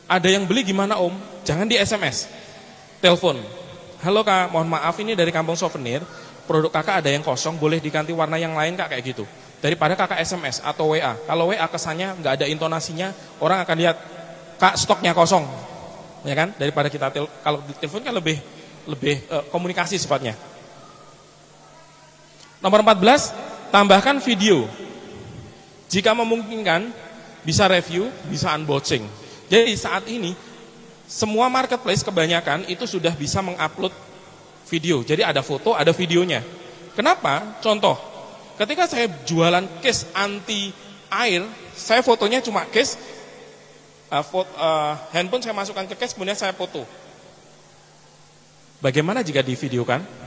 S1: ada yang beli gimana Om? Jangan di SMS. Telepon. Halo Kak, mohon maaf ini dari Kampung Souvenir, produk Kakak ada yang kosong, boleh diganti warna yang lain Kak, kayak gitu. Daripada Kakak SMS atau WA. Kalau WA kesannya nggak ada intonasinya, orang akan lihat Kak stoknya kosong. Ya kan? Daripada kita kalau di telepon kan lebih komunikasi sifatnya. Nomor 14, tambahkan video. Jika memungkinkan, bisa review, bisa unboxing. Jadi saat ini semua marketplace kebanyakan itu sudah bisa mengupload video. Jadi ada foto, ada videonya. Kenapa? Contoh, ketika saya jualan case anti air, saya fotonya cuma case, handphone saya masukkan ke case, kemudian saya foto. Bagaimana jika divideokan?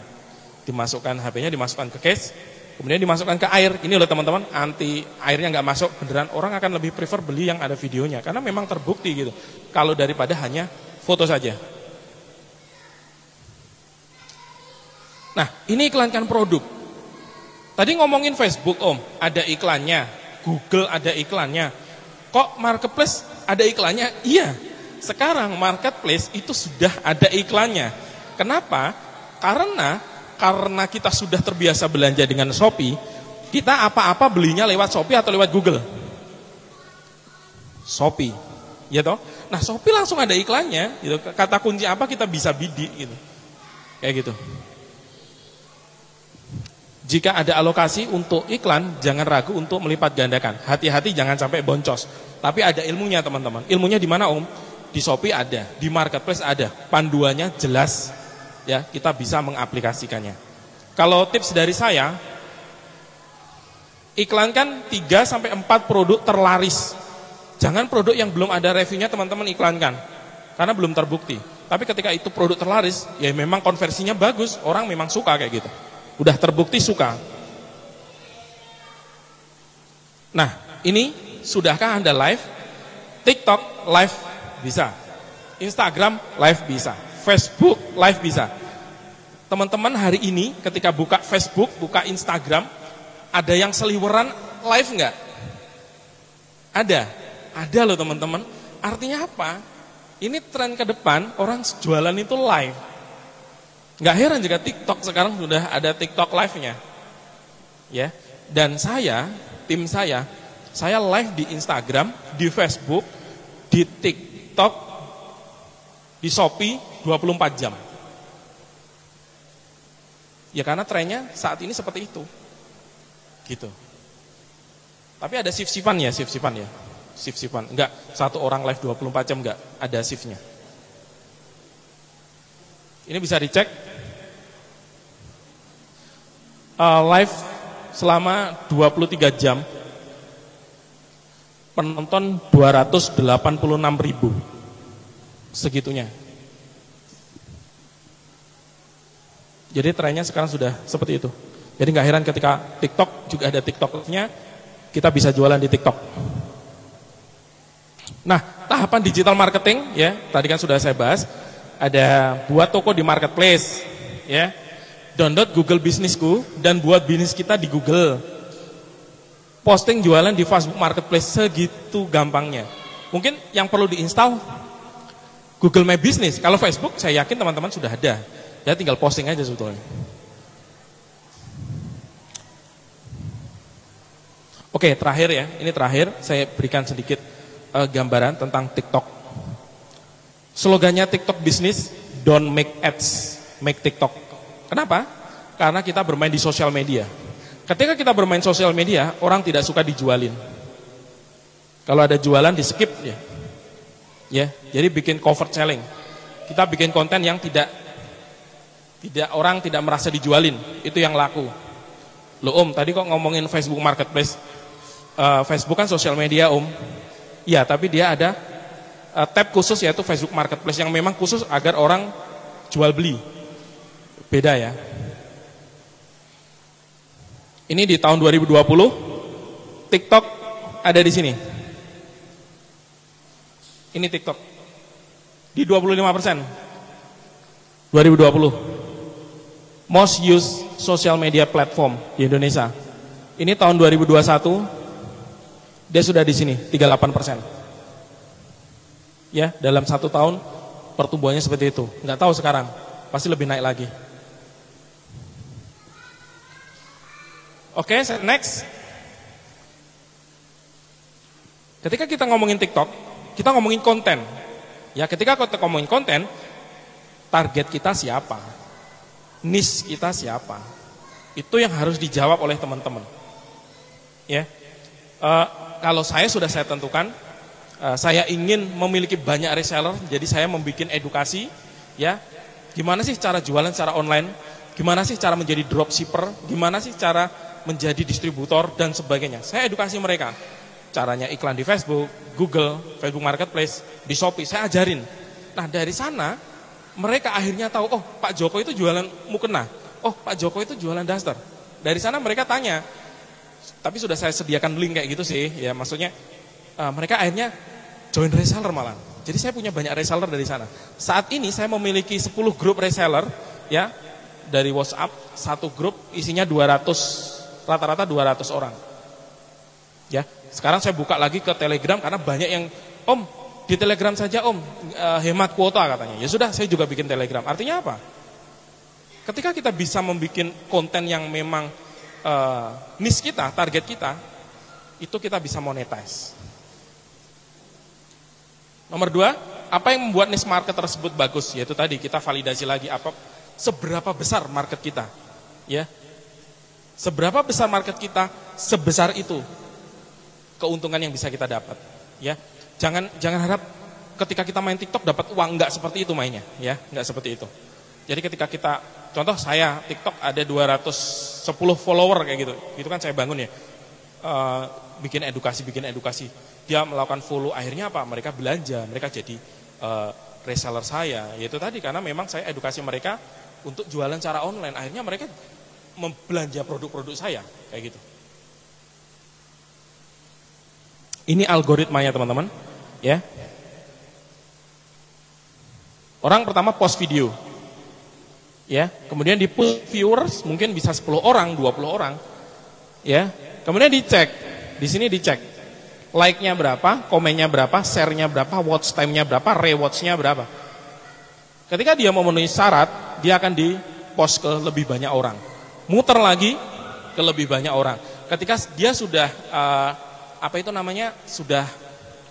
S1: Dimasukkan HP-nya, dimasukkan ke case, kemudian dimasukkan ke air. Ini loh teman-teman, anti airnya nggak masuk, beneran orang akan lebih prefer beli yang ada videonya. Karena memang terbukti gitu. Kalau daripada hanya foto saja. Nah, ini iklankan produk. Tadi ngomongin Facebook Om, ada iklannya. Google ada iklannya. Kok marketplace ada iklannya? Iya, sekarang marketplace itu sudah ada iklannya. Kenapa? Karena kita sudah terbiasa belanja dengan Shopee, kita apa-apa belinya lewat Shopee atau lewat Google? Shopee, ya toh? Nah Shopee langsung ada iklannya, gitu. Kata kunci apa kita bisa bidik, gitu. Kayak gitu. Jika ada alokasi untuk iklan, jangan ragu untuk melipat gandakan. Hati-hati jangan sampai boncos. Tapi ada ilmunya teman-teman. Ilmunya di mana Om? Di Shopee ada, di marketplace ada. Panduannya jelas, ya kita bisa mengaplikasikannya. Kalau tips dari saya, iklankan 3-4 produk terlaris. Jangan produk yang belum ada reviewnya teman-teman iklankan, karena belum terbukti. Tapi ketika itu produk terlaris, ya memang konversinya bagus, orang memang suka kayak gitu. Udah terbukti suka. Nah, ini sudahkah Anda live? TikTok live bisa, Instagram live bisa, Facebook live bisa. Teman-teman hari ini ketika buka Facebook, buka Instagram, ada yang seliweran live nggak? Ada loh teman-teman. Artinya apa? Ini tren ke depan, orang jualan itu live. Nggak heran jika TikTok sekarang sudah ada TikTok live-nya. Ya. Dan tim saya live di Instagram, di Facebook, di TikTok, di Shopee 24 jam. Ya karena trennya saat ini seperti itu. Gitu. Tapi ada shift-shiftan ya. Shift-shiftan. Enggak, satu orang live 24 jam enggak, ada shift-nya. Ini bisa dicek. Live selama 23 jam. Penonton 286.000. Segitunya. Jadi trennya sekarang sudah seperti itu. Jadi nggak heran ketika TikTok juga ada TikTok-nya, kita bisa jualan di TikTok. Nah, tahapan digital marketing ya, tadi kan sudah saya bahas, ada buat toko di marketplace, ya, download Google Bisnisku dan buat bisnis kita di Google, posting jualan di Facebook Marketplace, segitu gampangnya. Mungkin yang perlu diinstal Google My Business. Kalau Facebook, saya yakin teman-teman sudah ada, ya tinggal posting aja sebetulnya. Oke, terakhir ya, ini terakhir saya berikan sedikit gambaran tentang TikTok. Slogannya TikTok Business, don't make ads, make TikTok. Kenapa? Karena kita bermain di sosial media. Ketika kita bermain sosial media, orang tidak suka dijualin. Kalau ada jualan di skip ya. Ya, jadi bikin covert selling. Kita bikin konten yang tidak orang tidak merasa dijualin, itu yang laku. Loh tadi kok ngomongin Facebook Marketplace. Facebook kan sosial media ya, tapi dia ada tab khusus yaitu Facebook Marketplace yang memang khusus agar orang jual beli. Beda ya. Ini di tahun 2020 TikTok ada di sini. Ini TikTok di 25%. 2020 most used social media platform di Indonesia. Ini tahun 2021 dia sudah di sini 38%. Ya, dalam 1 tahun pertumbuhannya seperti itu. Nggak tahu sekarang, pasti lebih naik lagi. Oke, next. Ketika kita ngomongin TikTok, kita ngomongin konten. Ya, ketika kita ngomongin konten, target kita siapa? Niche kita siapa? Itu yang harus dijawab oleh teman-teman. Ya. Kalau saya sudah saya tentukan, saya ingin memiliki banyak reseller, jadi saya membuat edukasi, ya, gimana sih cara jualan secara online, gimana sih cara menjadi dropshipper, gimana sih cara menjadi distributor dan sebagainya. Saya edukasi mereka, caranya iklan di Facebook, Google, Facebook Marketplace, di Shopee, saya ajarin. Nah dari sana mereka akhirnya tahu, oh Pak Joko itu jualan mukena, oh Pak Joko itu jualan daster. Dari sana mereka tanya. Tapi sudah saya sediakan link kayak gitu sih, ya maksudnya mereka akhirnya join reseller malah. Jadi saya punya banyak reseller dari sana. Saat ini saya memiliki 10 grup reseller, ya dari WhatsApp, satu grup isinya 200, rata-rata 200 orang. Ya, sekarang saya buka lagi ke Telegram karena banyak yang di Telegram saja hemat kuota katanya. Ya sudah, saya juga bikin Telegram. Artinya apa? Ketika kita bisa membuat konten yang memang niche kita, target kita, itu kita bisa monetize. Nomor 2, apa yang membuat niche market tersebut bagus? Yaitu tadi kita validasi lagi seberapa besar market kita, ya. Seberapa besar market kita, sebesar itu keuntungan yang bisa kita dapat, ya. Jangan harap ketika kita main TikTok dapat uang, enggak seperti itu mainnya, ya, enggak seperti itu. Jadi ketika kita, contoh saya TikTok ada 210 follower kayak gitu, itu kan saya bangun ya, bikin edukasi. Dia melakukan follow, akhirnya apa? Mereka belanja, mereka jadi reseller saya. Yaitu tadi karena memang saya edukasi mereka untuk jualan secara online, akhirnya mereka membelanja produk-produk saya kayak gitu. Ini algoritmanya teman-teman, ya. Orang pertama post video, ya. Kemudian di push viewers mungkin bisa 10 orang, 20 orang, ya. Kemudian dicek, di sini dicek, like-nya berapa, komennya berapa, share-nya berapa, watch time-nya berapa, rewatch-nya berapa. Ketika dia memenuhi syarat, dia akan di-post ke lebih banyak orang, muter lagi ke lebih banyak orang. Ketika dia sudah sudah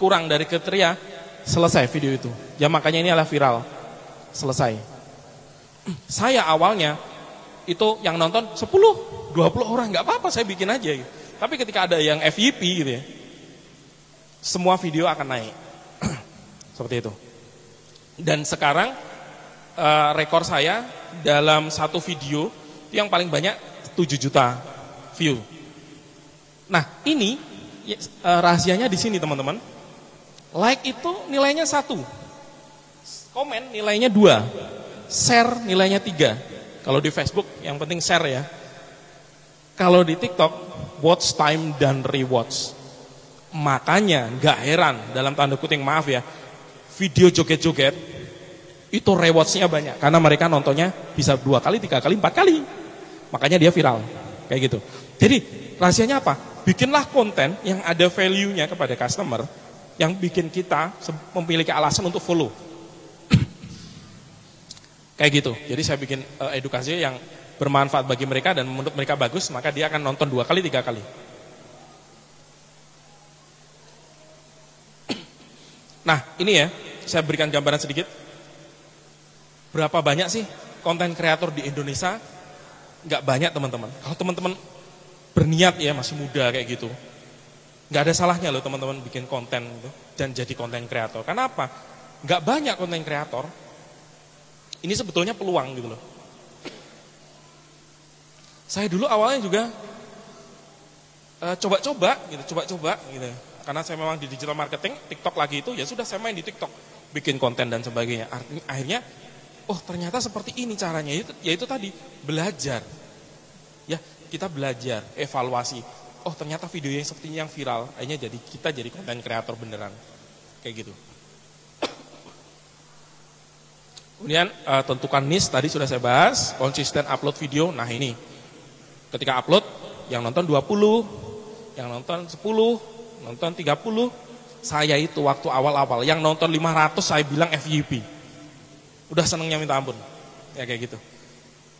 S1: kurang dari kriteria, selesai video itu. Ya makanya ini adalah viral. Selesai. Saya awalnya itu yang nonton 10, 20 orang, nggak apa-apa, saya bikin aja gitu. Tapi ketika ada yang FYP gitu ya, semua video akan naik. Seperti itu. Dan sekarang rekor saya dalam satu video yang paling banyak 7 juta view. Nah, ini rahasianya di sini teman-teman. Like itu nilainya 1, komen nilainya 2, share nilainya 3. Kalau di Facebook yang penting share ya. Kalau di TikTok watch time dan rewatch. Makanya nggak heran dalam tanda kutip, maaf ya, video joget-joget itu rewatch-nya banyak karena mereka nontonnya bisa 2 kali, 3 kali, 4 kali. Makanya dia viral kayak gitu. Jadi rahasianya apa? Bikinlah konten yang ada value-nya kepada customer, yang bikin kita memiliki alasan untuk follow. Kayak gitu. Jadi saya bikin edukasi yang bermanfaat bagi mereka dan menurut mereka bagus, maka dia akan nonton 2 kali, 3 kali. Nah, ini ya, saya berikan gambaran sedikit. Berapa banyak sih konten kreator di Indonesia? Nggak banyak teman-teman. Kalau teman-teman berniat ya, masih muda kayak gitu, nggak ada salahnya loh teman-teman bikin konten gitu, dan jadi konten kreator. Karena apa? Nggak banyak konten kreator. Ini sebetulnya peluang gitu loh. Saya dulu awalnya juga coba-coba gitu. Karena saya memang di digital marketing, TikTok lagi itu, ya sudah saya main di TikTok, bikin konten dan sebagainya. Akhirnya, oh ternyata seperti ini caranya, yaitu tadi belajar. Ya, kita belajar, evaluasi. Oh ternyata video yang seperti ini yang viral, akhirnya kita jadi konten kreator beneran, kayak gitu. Kemudian tentukan niche, tadi sudah saya bahas, konsisten upload video. Nah ini, ketika upload, yang nonton 20, yang nonton 10, nonton 30, saya itu waktu awal-awal, yang nonton 500 saya bilang FYP. Udah senengnya minta ampun, ya kayak gitu.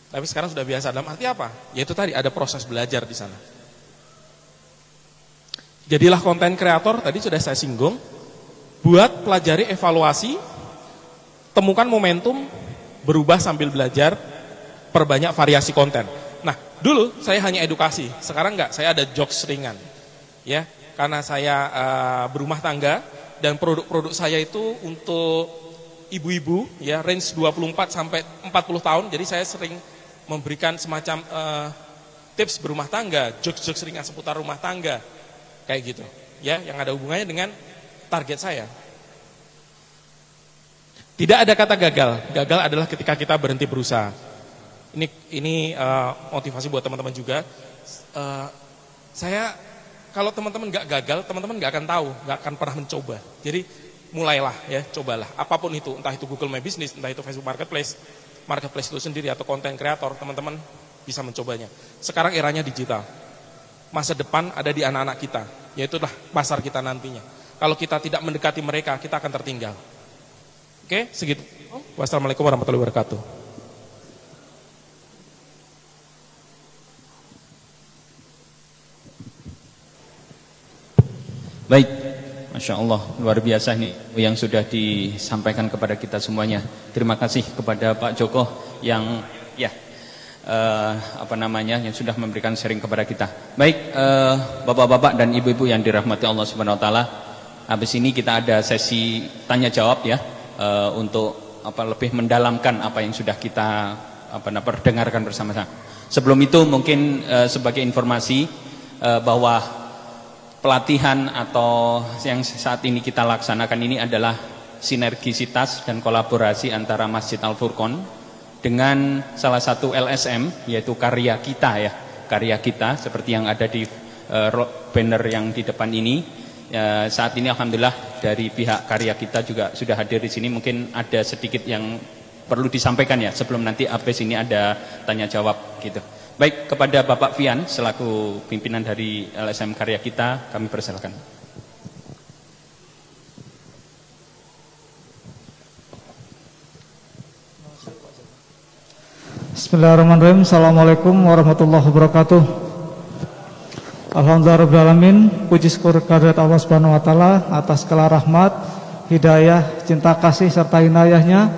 S1: Tapi sekarang sudah biasa. Dalam arti apa? Yaitu tadi ada proses belajar di sana. Jadilah konten kreator, tadi sudah saya singgung. Buat pelajari, evaluasi, temukan momentum, berubah sambil belajar, perbanyak variasi konten. Nah, dulu saya hanya edukasi, sekarang enggak, saya ada jokes ringan. Ya, karena saya berumah tangga dan produk-produk saya itu untuk ibu-ibu, ya, range 24 sampai 40 tahun. Jadi saya sering memberikan semacam tips berumah tangga, jokes-jokes ringan seputar rumah tangga, kayak gitu, ya, yang ada hubungannya dengan target saya. Tidak ada kata gagal. Gagal adalah ketika kita berhenti berusaha. Ini motivasi buat teman-teman juga. Saya, kalau teman-teman nggak gagal, teman-teman nggak akan tahu, nggak akan pernah mencoba. Jadi mulailah ya, cobalah. Apapun itu, entah itu Google My Business, entah itu Facebook Marketplace itu sendiri atau konten kreator, teman-teman bisa mencobanya. Sekarang eranya digital. Masa depan ada di anak-anak kita, yaitulah pasar kita nantinya. Kalau kita tidak mendekati mereka, kita akan tertinggal. Oke, segitu. Wassalamualaikum warahmatullahi wabarakatuh.
S2: Baik, Masya Allah, luar biasa nih yang sudah disampaikan kepada kita semuanya. Terima kasih kepada Pak Joko yang yang sudah memberikan sharing kepada kita. Baik, bapak-bapak dan ibu-ibu yang dirahmati Allah Subhanahu Wa Taala, habis ini kita ada sesi tanya jawab ya, untuk lebih mendalamkan apa yang sudah kita perdengarkan bersama-sama. Sebelum itu mungkin sebagai informasi bahwa pelatihan atau yang saat ini kita laksanakan ini adalah sinergisitas dan kolaborasi antara Masjid Al-Furqon dengan salah satu LSM, yaitu Karya Kita ya. Karya Kita seperti yang ada di banner yang di depan ini, saat ini alhamdulillah dari pihak karya kita juga sudah hadir di sini. Mungkin ada sedikit yang perlu disampaikan ya sebelum nanti habis ini ada tanya jawab gitu. Baik, kepada Bapak Fian selaku pimpinan dari LSM Karya Kita, kami persilakan.
S3: Bismillahirrahmanirrahim. Assalamualaikum warahmatullahi wabarakatuh. Alhamdulillahirrahmanirrahim. Puji syukur kehadirat Allah Subhanahu wa taala atas segala rahmat, hidayah, cinta kasih serta inayahnya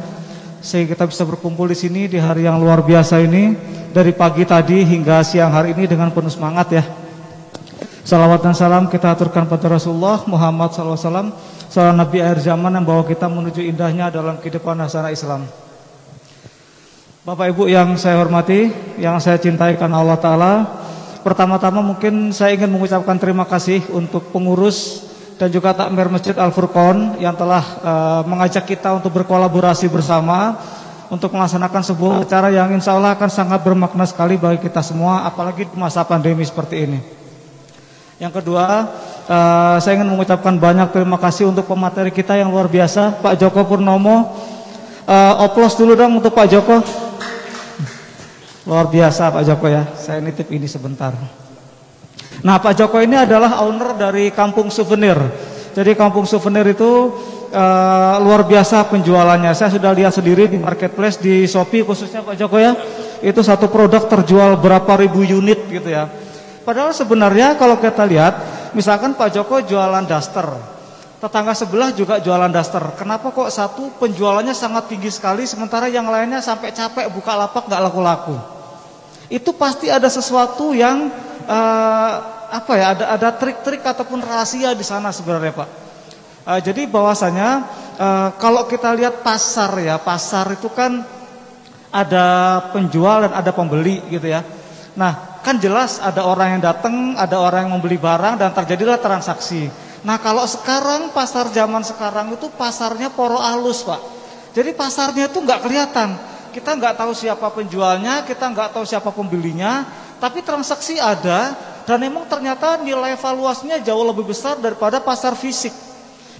S3: sehingga kita bisa berkumpul di sini di hari yang luar biasa ini. Dari pagi tadi hingga siang hari ini dengan penuh semangat ya. Salawat dan salam kita aturkan pada Rasulullah Muhammad SAW, seorang Nabi akhir zaman yang bawa kita menuju indahnya dalam kehidupan hasanah Islam. Bapak Ibu yang saya hormati, yang saya cintai karena Allah Ta'ala, pertama-tama mungkin saya ingin mengucapkan terima kasih untuk pengurus dan juga takmir Masjid Al-Furqon yang telah mengajak kita untuk berkolaborasi bersama untuk melaksanakan sebuah acara yang insya Allah akan sangat bermakna sekali bagi kita semua, apalagi di masa pandemi seperti ini. Yang kedua, saya ingin mengucapkan banyak terima kasih untuk pemateri kita yang luar biasa, Pak Joko Purnomo. Oplos dulu dong untuk Pak Joko. Luar biasa Pak Joko ya, saya nitip ini sebentar. Nah, Pak Joko ini adalah owner dari Kampung Souvenir. Jadi Kampung Souvenir itu luar biasa penjualannya. Saya sudah lihat sendiri di marketplace di Shopee khususnya Pak Joko ya. Itu satu produk terjual berapa ribu unit gitu ya. Padahal sebenarnya kalau kita lihat, misalkan Pak Joko jualan daster, tetangga sebelah juga jualan daster. Kenapa kok satu penjualannya sangat tinggi sekali sementara yang lainnya sampai capek buka lapak nggak laku-laku? Itu pasti ada sesuatu yang ada trik-trik ataupun rahasia di sana sebenarnya Pak. Jadi bahwasanya kalau kita lihat pasar ya, pasar itu kan ada penjual dan ada pembeli gitu ya. Nah, kan jelas ada orang yang datang, ada orang yang membeli barang dan terjadilah transaksi. Nah, kalau sekarang pasar zaman sekarang itu pasarnya poro alus Pak. Jadi pasarnya itu nggak kelihatan. Kita nggak tahu siapa penjualnya, kita nggak tahu siapa pembelinya, tapi transaksi ada dan memang ternyata nilai valuasinya jauh lebih besar daripada pasar fisik.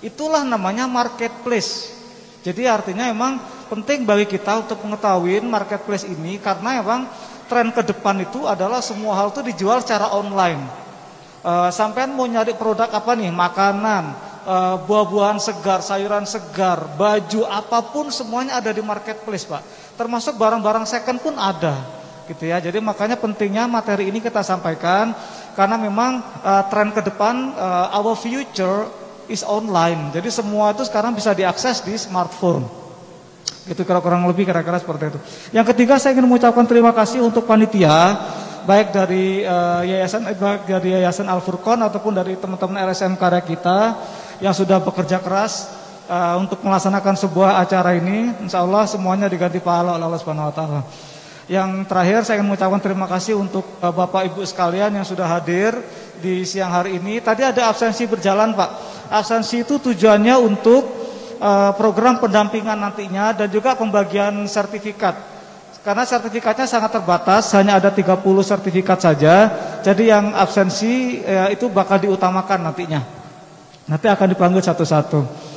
S3: Itulah namanya marketplace. Jadi artinya memang penting bagi kita untuk mengetahui marketplace ini karena memang tren ke depan itu adalah semua hal itu dijual secara online. Sampean mau nyari produk apa nih? Makanan, buah-buahan segar, sayuran segar, baju apapun semuanya ada di marketplace Pak. Termasuk barang-barang second pun ada. Gitu ya. Jadi makanya pentingnya materi ini kita sampaikan karena memang tren ke depan our future is online. Jadi semua itu sekarang bisa diakses di smartphone. Gitu kurang lebih kira-kira seperti itu. Yang ketiga saya ingin mengucapkan terima kasih untuk panitia baik dari Yayasan Al-Furqon ataupun dari teman-teman LSM Karya Kita yang sudah bekerja keras untuk melaksanakan sebuah acara ini. Insya Allah semuanya diganti pahala oleh Allah Subhanahu Wa Taala. Yang terakhir saya ingin mengucapkan terima kasih untuk Bapak Ibu sekalian yang sudah hadir di siang hari ini. Tadi ada absensi berjalan Pak. Absensi itu tujuannya untuk program pendampingan nantinya dan juga pembagian sertifikat. Karena sertifikatnya sangat terbatas, hanya ada 30 sertifikat saja. Jadi yang absensi itu bakal diutamakan nantinya. Nanti akan dipanggil satu-satu.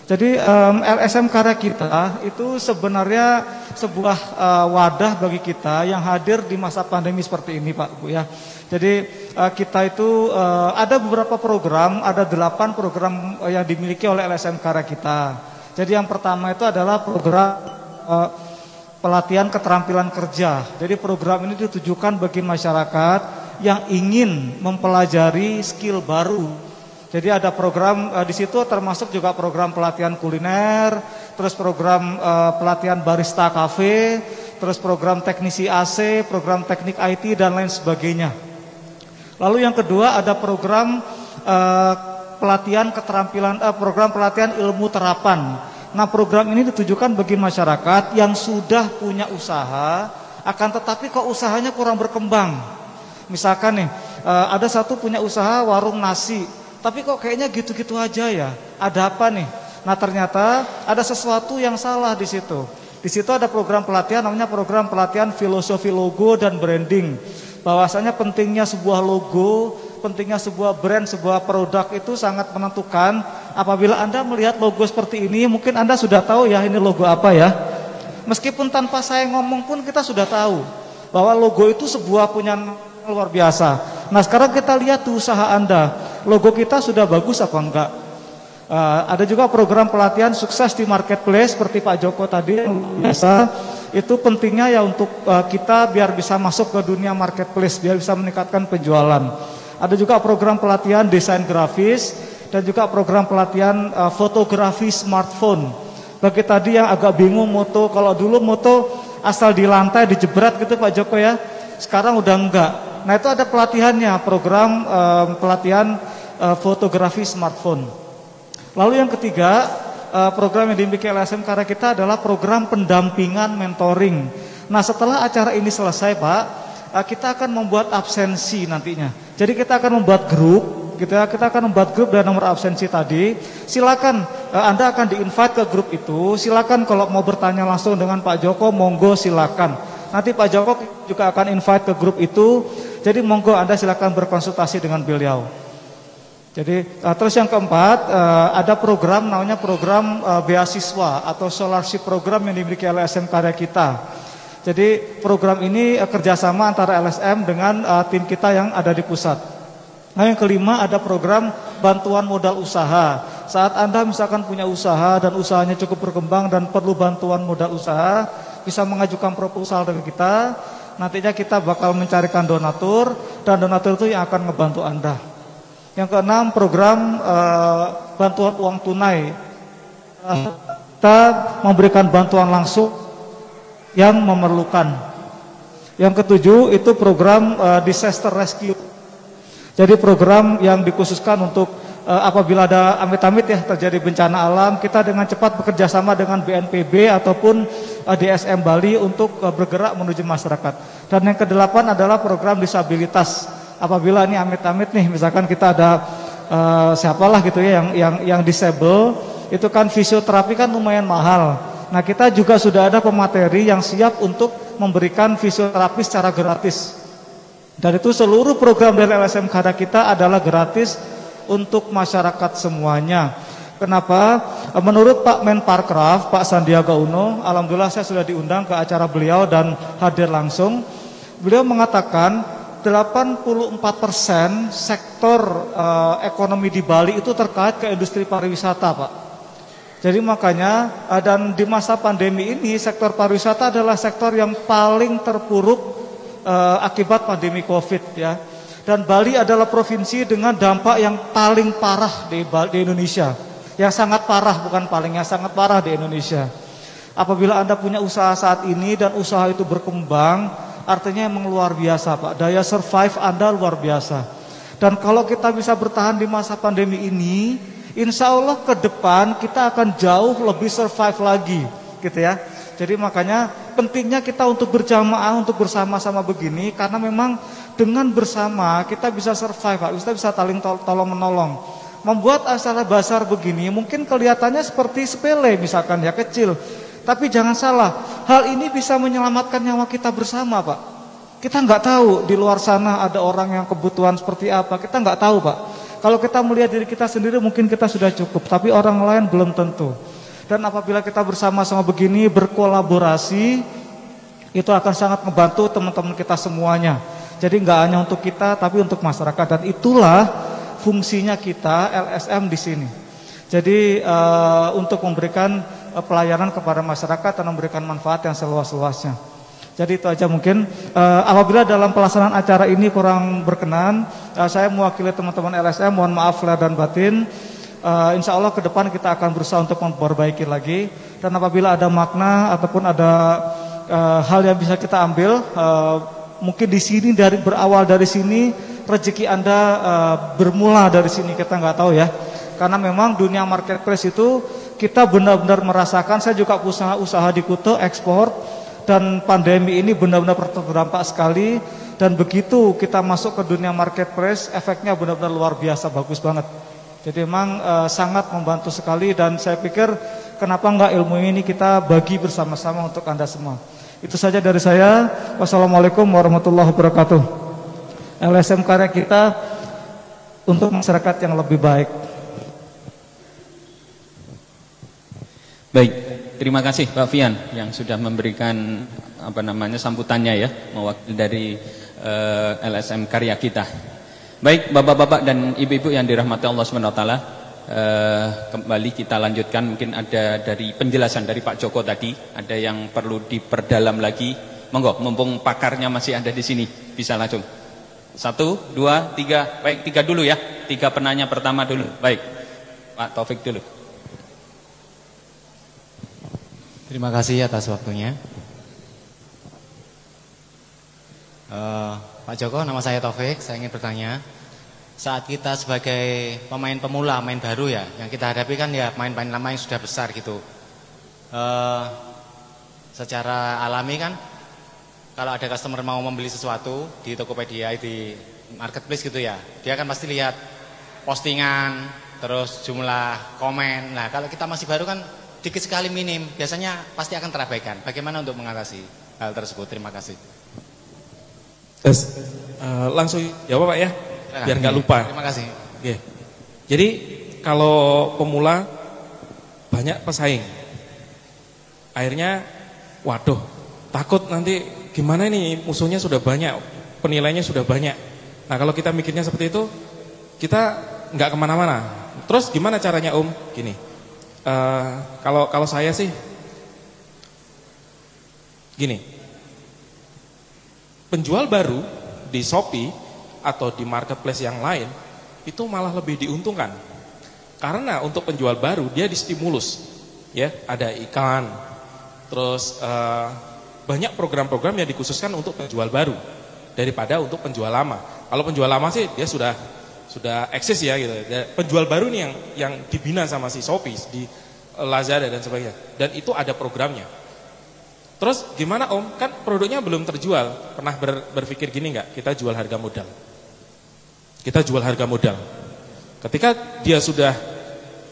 S3: Jadi LSM Karya Kita itu sebenarnya sebuah wadah bagi kita yang hadir di masa pandemi seperti ini Pak Bu ya. Jadi kita itu ada beberapa program, ada 8 program yang dimiliki oleh LSM Karya Kita. Jadi yang pertama itu adalah program pelatihan keterampilan kerja. Jadi program ini ditujukan bagi masyarakat yang ingin mempelajari skill baru. Jadi ada program di situ termasuk juga program pelatihan kuliner, terus program pelatihan barista kafe, terus program teknisi AC, program teknik IT dan lain sebagainya. Lalu yang kedua ada program pelatihan keterampilan program pelatihan ilmu terapan. Nah, program ini ditujukan bagi masyarakat yang sudah punya usaha, akan tetapi kok usahanya kurang berkembang. Misalkan nih, ada satu punya usaha warung nasi, tapi kok kayaknya gitu-gitu aja ya. Ada apa nih? Nah, ternyata ada sesuatu yang salah di situ. Di situ ada program pelatihan namanya program pelatihan filosofi logo dan branding. Bahwasanya pentingnya sebuah logo pentingnya sebuah brand, sebuah produk itu sangat menentukan. Apabila Anda melihat logo seperti ini, mungkin Anda sudah tahu ya ini logo apa ya. Meskipun tanpa saya ngomong pun kita sudah tahu bahwa logo itu sebuah punya luar biasa. Nah sekarang kita lihat tuh usaha Anda, logo kita sudah bagus apa enggak? Ada juga program pelatihan sukses di marketplace seperti Pak Joko tadi yang biasa. Itu pentingnya ya untuk kita biar bisa masuk ke dunia marketplace, biar bisa meningkatkan penjualan. Ada juga program pelatihan desain grafis dan juga program pelatihan fotografi smartphone. Bagi tadi yang agak bingung moto, kalau dulu moto asal di lantai dijebret gitu Pak Joko ya, sekarang udah enggak. Nah itu ada pelatihannya, program pelatihan fotografi smartphone. Lalu yang ketiga, program yang dimiliki LSM karena kita adalah program pendampingan mentoring. Nah setelah acara ini selesai Pak, kita akan membuat absensi nantinya. Jadi kita akan membuat grup, kita akan membuat grup dan nomor absensi tadi. Silakan Anda akan di-invite ke grup itu. Silakan kalau mau bertanya langsung dengan Pak Joko, monggo silakan. Nanti Pak Joko juga akan invite ke grup itu. Jadi monggo Anda silakan berkonsultasi dengan beliau. Jadi terus yang keempat, ada program namanya program beasiswa atau scholarship program yang dimiliki LSM Karya Kita. Jadi program ini kerjasama antara LSM dengan tim kita yang ada di pusat. Nah yang kelima ada program bantuan modal usaha. Saat Anda misalkan punya usaha dan usahanya cukup berkembang dan perlu bantuan modal usaha, bisa mengajukan proposal dari kita. Nantinya kita bakal mencarikan donatur dan donatur itu yang akan ngebantu Anda. Yang keenam program bantuan uang tunai. Kita memberikan bantuan langsung yang memerlukan. Yang ketujuh itu program disaster rescue. Jadi program yang dikhususkan untuk apabila ada amit-amit ya terjadi bencana alam, kita dengan cepat bekerja sama dengan BNPB ataupun DSM Bali untuk bergerak menuju masyarakat. Dan yang kedelapan adalah program disabilitas. Apabila ini amit-amit nih, misalkan kita ada siapalah gitu ya yang disable, itu kan fisioterapi kan lumayan mahal. Nah kita juga sudah ada pemateri yang siap untuk memberikan fisioterapi secara gratis. Dan itu seluruh program dari LSM Karya Kita adalah gratis untuk masyarakat semuanya. Kenapa? Menurut Pak Menparkraf, Pak Sandiaga Uno, alhamdulillah saya sudah diundang ke acara beliau dan hadir langsung. Beliau mengatakan 84% sektor ekonomi di Bali itu terkait ke industri pariwisata, Pak. Jadi makanya dan di masa pandemi ini sektor pariwisata adalah sektor yang paling terpuruk akibat pandemi Covid ya. Dan Bali adalah provinsi dengan dampak yang paling parah di Indonesia. Yang sangat parah, bukan paling, yang sangat parah di Indonesia. Apabila Anda punya usaha saat ini dan usaha itu berkembang, artinya emang luar biasa Pak, daya survive Anda luar biasa. Dan kalau kita bisa bertahan di masa pandemi ini, insya Allah ke depan kita akan jauh lebih survive lagi gitu ya. Jadi makanya pentingnya kita untuk berjamaah, untuk bersama-sama begini, karena memang dengan bersama kita bisa survive Pak, kita bisa saling tolong menolong. Membuat acara basar begini mungkin kelihatannya seperti sepele misalkan ya, kecil. Tapi jangan salah, hal ini bisa menyelamatkan nyawa kita bersama Pak. Kita nggak tahu di luar sana ada orang yang kebutuhan seperti apa, kita nggak tahu Pak. Kalau kita melihat diri kita sendiri mungkin kita sudah cukup, tapi orang lain belum tentu. Dan apabila kita bersama-sama begini berkolaborasi, itu akan sangat membantu teman-teman kita semuanya. Jadi nggak hanya untuk kita, tapi untuk masyarakat. Dan itulah fungsinya kita LSM di sini. Jadi untuk memberikan pelayanan kepada masyarakat dan memberikan manfaat yang seluas-luasnya. Jadi itu aja mungkin. Apabila dalam pelaksanaan acara ini kurang berkenan, saya mewakili teman-teman LSM, mohon maaf lahir dan batin. Insya Allah ke depan kita akan berusaha untuk memperbaiki lagi. Dan apabila ada makna ataupun ada hal yang bisa kita ambil, mungkin di sini berawal dari sini, rezeki Anda bermula dari sini, kita nggak tahu ya. Karena memang dunia marketplace itu kita benar-benar merasakan. Saya juga usaha di Kuto ekspor, dan pandemi ini benar-benar berdampak sekali. Dan begitu kita masuk ke dunia marketplace, efeknya benar-benar luar biasa, bagus banget. Jadi memang sangat membantu sekali, dan saya pikir kenapa enggak ilmu ini kita bagi bersama-sama untuk Anda semua. Itu saja dari saya. Wassalamualaikum warahmatullahi wabarakatuh. LSM Karya Kita untuk masyarakat yang lebih baik.
S2: Baik, terima kasih Pak Fian yang sudah memberikan sambutannya ya, mewakili dari LSM Karya Kita. Baik, Bapak-bapak dan Ibu-ibu yang dirahmati Allah SWT, kembali kita lanjutkan. Mungkin ada dari penjelasan dari Pak Joko tadi, ada yang perlu diperdalam lagi. Monggo, mumpung pakarnya masih ada di sini, bisa langsung. 1, 2, 3, baik 3 dulu ya. 3 penanya pertama dulu. Baik, Pak Taufik dulu.
S4: Terima kasih atas waktunya. Pak Joko, nama saya Taufik. Saya ingin bertanya, saat kita sebagai pemain pemula, main baru ya, yang kita hadapi kan ya pemain-pemain lama yang sudah besar gitu. Secara alami kan, kalau ada customer mau membeli sesuatu di Tokopedia, di marketplace gitu ya, dia kan pasti lihat postingan, terus jumlah komen. Nah, kalau kita masih baru kan dikit sekali minim, biasanya pasti akan terabaikan. Bagaimana untuk mengatasi hal tersebut? Terima kasih.
S1: Langsung jawab Pak ya, biar nggak lupa.
S4: Terima kasih.
S1: Oke. Jadi kalau pemula banyak pesaing, akhirnya waduh, takut nanti gimana nih, musuhnya sudah banyak, penilainya sudah banyak. Nah kalau kita mikirnya seperti itu, kita nggak kemana-mana. Terus gimana caranya Om? Gini, kalau saya sih gini, penjual baru di Shopee atau di marketplace yang lain itu malah lebih diuntungkan. Karena untuk penjual baru dia distimulus, ya ada iklan, terus banyak program-program yang dikhususkan untuk penjual baru daripada untuk penjual lama. Kalau penjual lama sih dia sudah eksis ya gitu. Penjual baru nih yang dibina sama si Shopee di Lazada dan sebagainya. Dan itu ada programnya. Terus gimana Om? Kan produknya belum terjual. Pernah berpikir gini nggak? Kita jual harga modal. Kita jual harga modal. Ketika dia sudah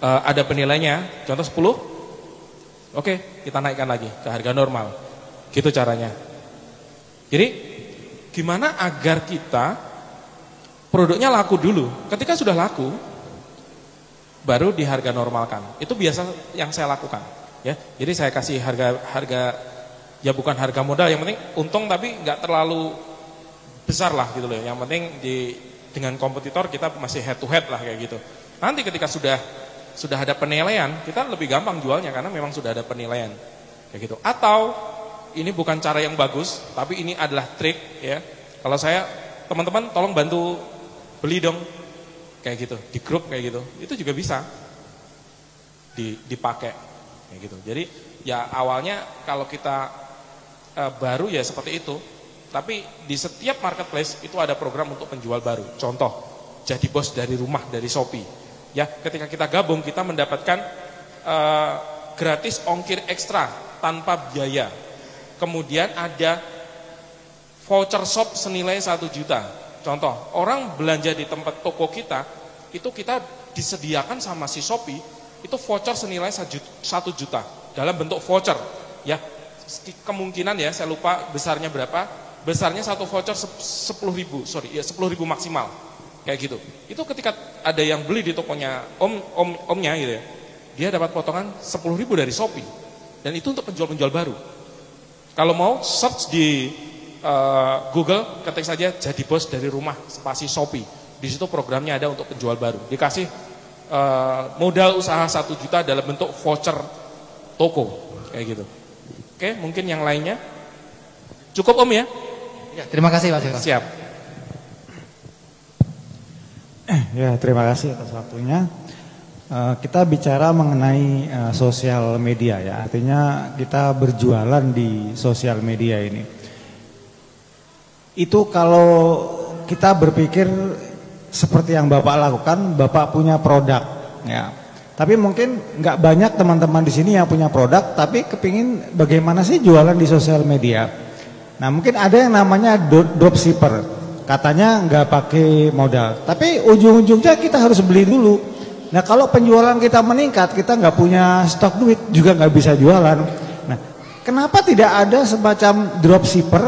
S1: ada penilainya, contoh 10, oke, kita naikkan lagi ke harga normal. Gitu caranya. Jadi gimana agar kita produknya laku dulu. Ketika sudah laku, baru di harga normalkan. Itu biasa yang saya lakukan. Ya, jadi saya kasih harga ya bukan harga modal. Yang penting untung tapi nggak terlalu besar lah gitu loh. Yang penting dengan kompetitor kita masih head to head lah kayak gitu. Nanti ketika sudah ada penilaian, kita lebih gampang jualnya karena memang sudah ada penilaian kayak gitu. Atau ini bukan cara yang bagus, tapi ini adalah trik ya. Kalau saya, teman-teman tolong bantu beli dong kayak gitu di grup kayak gitu. Itu juga bisa dipakai kayak gitu. Jadi ya awalnya kalau kita baru ya seperti itu. Tapi di setiap marketplace itu ada program untuk penjual baru. Contoh, jadi bos dari rumah dari Shopee. Ya, ketika kita gabung kita mendapatkan gratis ongkir ekstra tanpa biaya. Kemudian ada voucher shop senilai 1 juta. Contoh, orang belanja di tempat toko kita, itu kita disediakan sama si Shopee, itu voucher senilai 1 juta dalam bentuk voucher. Ya, kemungkinan ya, saya lupa besarnya berapa. Besarnya satu voucher 10.000, 10.000 maksimal. Kayak gitu. Itu ketika ada yang beli di tokonya omnya gitu ya, dia dapat potongan 10.000 dari Shopee. Dan itu untuk penjual-penjual baru. Kalau mau search di Google, ketik saja jadi bos dari rumah spasi Shopee. Di situ programnya ada untuk penjual baru. Dikasih modal usaha 1 juta dalam bentuk voucher toko kayak gitu. Oke, mungkin yang lainnya cukup Om ya?
S4: Ya, terima kasih Pak Joko.
S1: Siap.
S3: Ya, terima kasih atas waktunya. Kita bicara mengenai sosial media ya, artinya kita berjualan di sosial media ini. Itu kalau kita berpikir seperti yang Bapak lakukan, Bapak punya produk ya. Tapi mungkin nggak banyak teman-teman di sini yang punya produk, tapi kepingin bagaimana sih jualan di sosial media. Nah mungkin ada yang namanya dropshipper, katanya nggak pakai modal, tapi ujung-ujungnya kita harus beli dulu. Nah kalau penjualan kita meningkat, kita nggak punya stok duit juga nggak bisa jualan. Nah kenapa tidak ada semacam dropshipper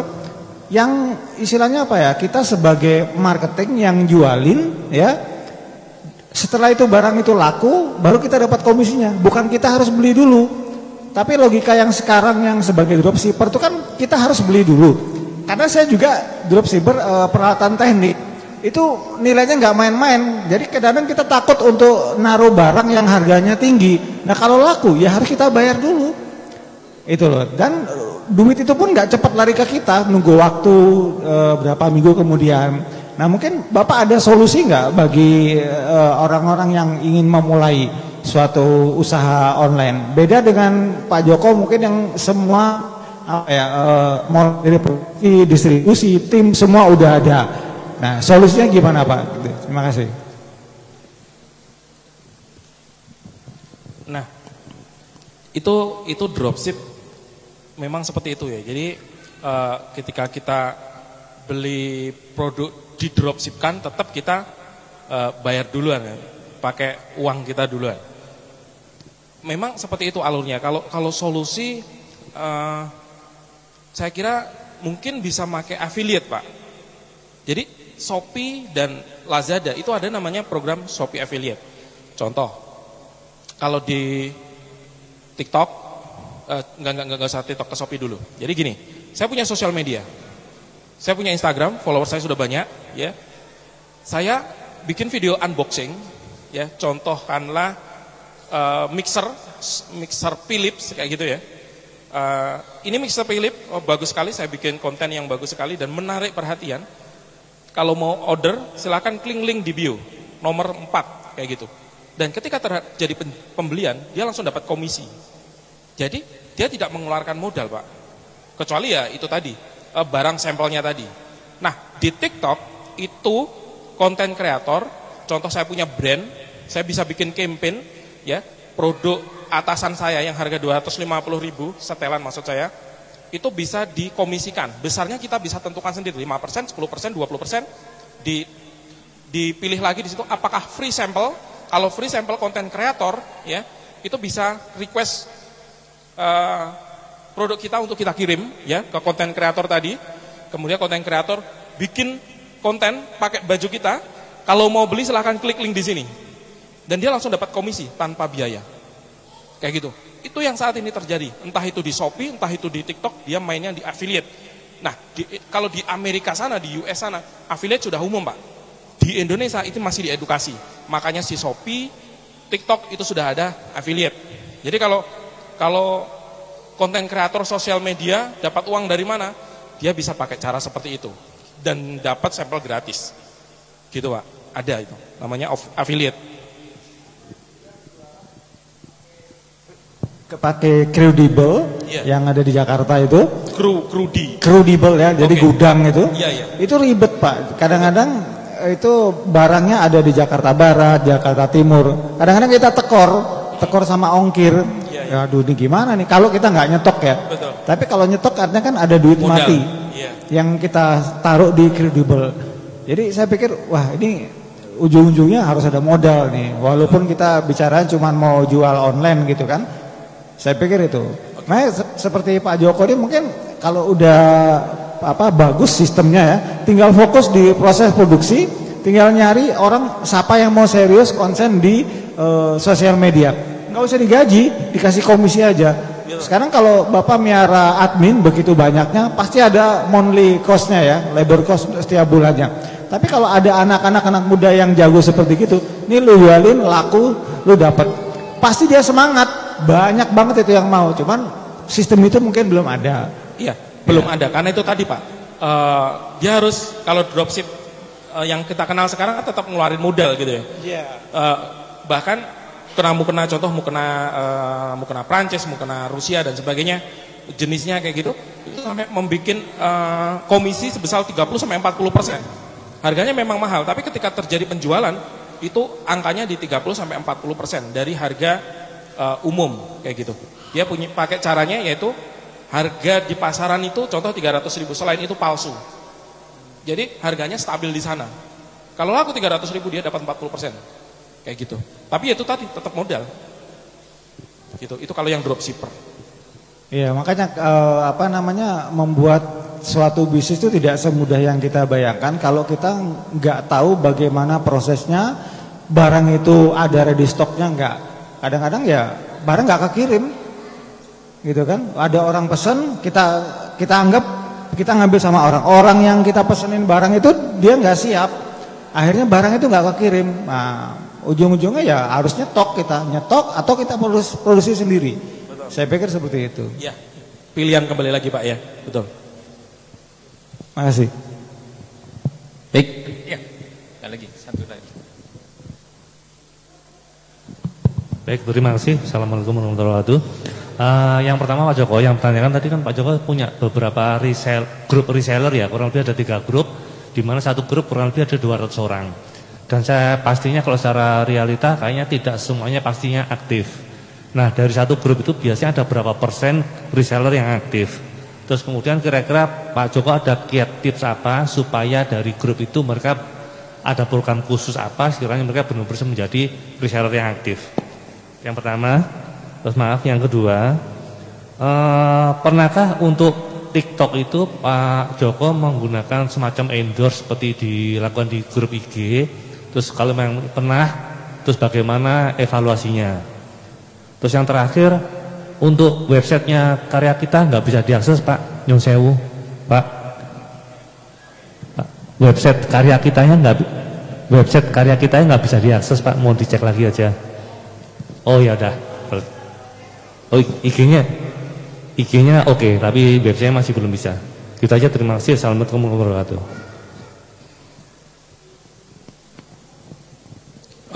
S3: yang istilahnya apa ya, kita sebagai marketing yang jualin ya, Setelah itu barang itu laku, baru kita dapat komisinya. Bukan kita harus beli dulu. Tapi logika yang sekarang yang sebagai dropshipper itu kan kita harus beli dulu. Karena saya juga dropshipper peralatan teknik. Itu nilainya nggak main-main. Jadi kadang-kadang kita takut untuk naruh barang yang harganya tinggi. Nah kalau laku ya harus kita bayar dulu. Itu loh. Dan duit itu pun nggak cepat lari ke kita, nunggu waktu berapa minggu kemudian. Nah mungkin Bapak ada solusi nggak bagi orang-orang yang ingin memulai suatu usaha online? Beda dengan Pak Joko mungkin yang semua mau dari produksi, distribusi, tim semua udah ada. Nah solusinya gimana Pak? Terima kasih.
S1: Nah itu dropship memang seperti itu ya. Jadi ketika kita beli produk di dropshipkan, tetap kita bayar duluan ya, pakai uang kita duluan. Memang seperti itu alurnya. Kalau solusi, saya kira mungkin bisa pakai affiliate Pak. Jadi Shopee dan Lazada itu ada namanya program Shopee Affiliate. Contoh, kalau di TikTok, nggak usah TikTok, ke Shopee dulu. Jadi gini, saya punya sosial media, saya punya Instagram, follower saya sudah banyak, ya. Saya bikin video unboxing, ya. Contohkanlah mixer Philips kayak gitu ya. Ini mixer Philips, bagus sekali, saya bikin konten yang bagus sekali dan menarik perhatian. Kalau mau order, silakan klik link di bio, nomor 4 kayak gitu. Dan ketika terjadi pembelian, dia langsung dapat komisi. Jadi dia tidak mengeluarkan modal Pak, kecuali ya itu tadi barang sampelnya tadi. Nah di TikTok itu konten kreator, contoh saya punya brand, saya bisa bikin campaign ya, produk atasan saya yang harga 250.000 setelan maksud saya, itu bisa dikomisikan. Besarnya kita bisa tentukan sendiri, 5%, 10%, 20%, dipilih lagi di situ apakah free sample. Kalau free sample konten kreator ya, itu bisa request produk kita untuk kita kirim ya ke konten kreator tadi. Kemudian konten kreator bikin konten pakai baju kita. Kalau mau beli silahkan klik link di sini. Dan dia langsung dapat komisi tanpa biaya. Kayak gitu. Itu yang saat ini terjadi. Entah itu di Shopee, entah itu di TikTok, dia mainnya di affiliate. Nah, kalau di Amerika sana, di US sana, affiliate sudah umum Pak. Di Indonesia itu masih diedukasi. Makanya si Shopee, TikTok itu sudah ada affiliate. Jadi kalau konten kreator sosial media dapat uang dari mana? Dia bisa pakai cara seperti itu dan dapat sampel gratis. Gitu Pak. Ada itu. Namanya affiliate.
S3: Pakai Credible yang ada di Jakarta itu. Credible ya, jadi gudang itu. Itu ribet Pak. Kadang-kadang itu barangnya ada di Jakarta Barat, Jakarta Timur. Kadang-kadang kita tekor sama ongkir. Aduh ini gimana nih kalau kita nggak nyetok ya.
S1: Betul.
S3: Tapi kalau nyetok artinya kan ada duit modal mati yang kita taruh di Credible. Jadi saya pikir wah ini ujung-ujungnya harus ada modal nih. Walaupun kita bicara cuma mau jual online gitu kan. Saya pikir itu. Nah seperti Pak Joko ini mungkin kalau udah bagus sistemnya ya, tinggal fokus di proses produksi, tinggal nyari orang siapa yang mau serius konsen di sosial media. Nggak usah digaji, dikasih komisi aja. Sekarang kalau Bapak miara admin begitu banyaknya, pasti ada monthly cost-nya ya, labor cost setiap bulannya. Tapi kalau ada anak muda yang jago seperti gitu, ini lu jualin laku, lu dapat. Pasti dia semangat. Banyak banget itu yang mau, cuman sistem itu mungkin belum ada.
S1: Iya, belum ada. Karena itu tadi Pak, dia harus kalau dropship yang kita kenal sekarang kan tetap ngeluarin modal gitu ya. Bahkan mau kena Prancis, mau kena Rusia dan sebagainya, jenisnya kayak gitu, itu sampai membuat komisi sebesar 30-40%. Harganya memang mahal, tapi ketika terjadi penjualan itu angkanya di 30-40% dari harga umum kayak gitu. Dia pakai caranya yaitu harga di pasaran itu contoh 300.000, selain itu palsu. Jadi harganya stabil di sana. Kalau laku 300.000 dia dapat 40%. Kayak gitu. Tapi itu tadi tetap modal. Gitu. Itu kalau yang dropshipper.
S3: Iya, makanya membuat suatu bisnis itu tidak semudah yang kita bayangkan kalau kita nggak tahu bagaimana prosesnya, barang itu ada ready stocknya enggak. Kadang-kadang ya barang nggak kekirim, gitu kan? Ada orang pesen, kita anggap kita ngambil sama orang yang kita pesenin barang itu dia nggak siap, akhirnya barang itu nggak kekirim. Nah, ujung-ujungnya ya harus nyetok atau kita produksi sendiri. Betul. Saya pikir seperti itu.
S1: Ya, pilihan kembali lagi Pak ya, betul.
S3: Makasih.
S2: Baik, ya, ada lagi satu lagi.
S5: Baik, terima kasih. Assalamualaikum warahmatullahi wabarakatuh. Yang pertama Pak Joko, yang bertanyakan tadi kan Pak Joko punya beberapa grup reseller ya, kurang lebih ada 3 grup, di mana satu grup kurang lebih ada 200 orang. Dan saya pastinya kalau secara realita kayaknya tidak semuanya pastinya aktif. Nah, dari satu grup itu biasanya ada berapa persen reseller yang aktif. Terus kemudian kira-kira Pak Joko ada kiat tips apa supaya dari grup itu mereka ada program khusus apa sekiranya mereka benar-benar bisa menjadi reseller yang aktif. Yang pertama, terus maaf, yang kedua, pernahkah untuk TikTok itu Pak Joko menggunakan semacam endorse seperti dilakukan di grup IG? Terus kalau memang pernah, terus bagaimana evaluasinya? Terus yang terakhir, untuk websitenya Karya Kita nggak bisa diakses Pak, Nyun Sewu, Pak. Website Karya Kitanya nggak bisa diakses Pak, mau dicek lagi aja. Oh ya udah. Oh IG-nya oke, tapi website masih belum bisa. Gitu aja, terima kasih. Assalamualaikum warahmatullahi wabarakatuh.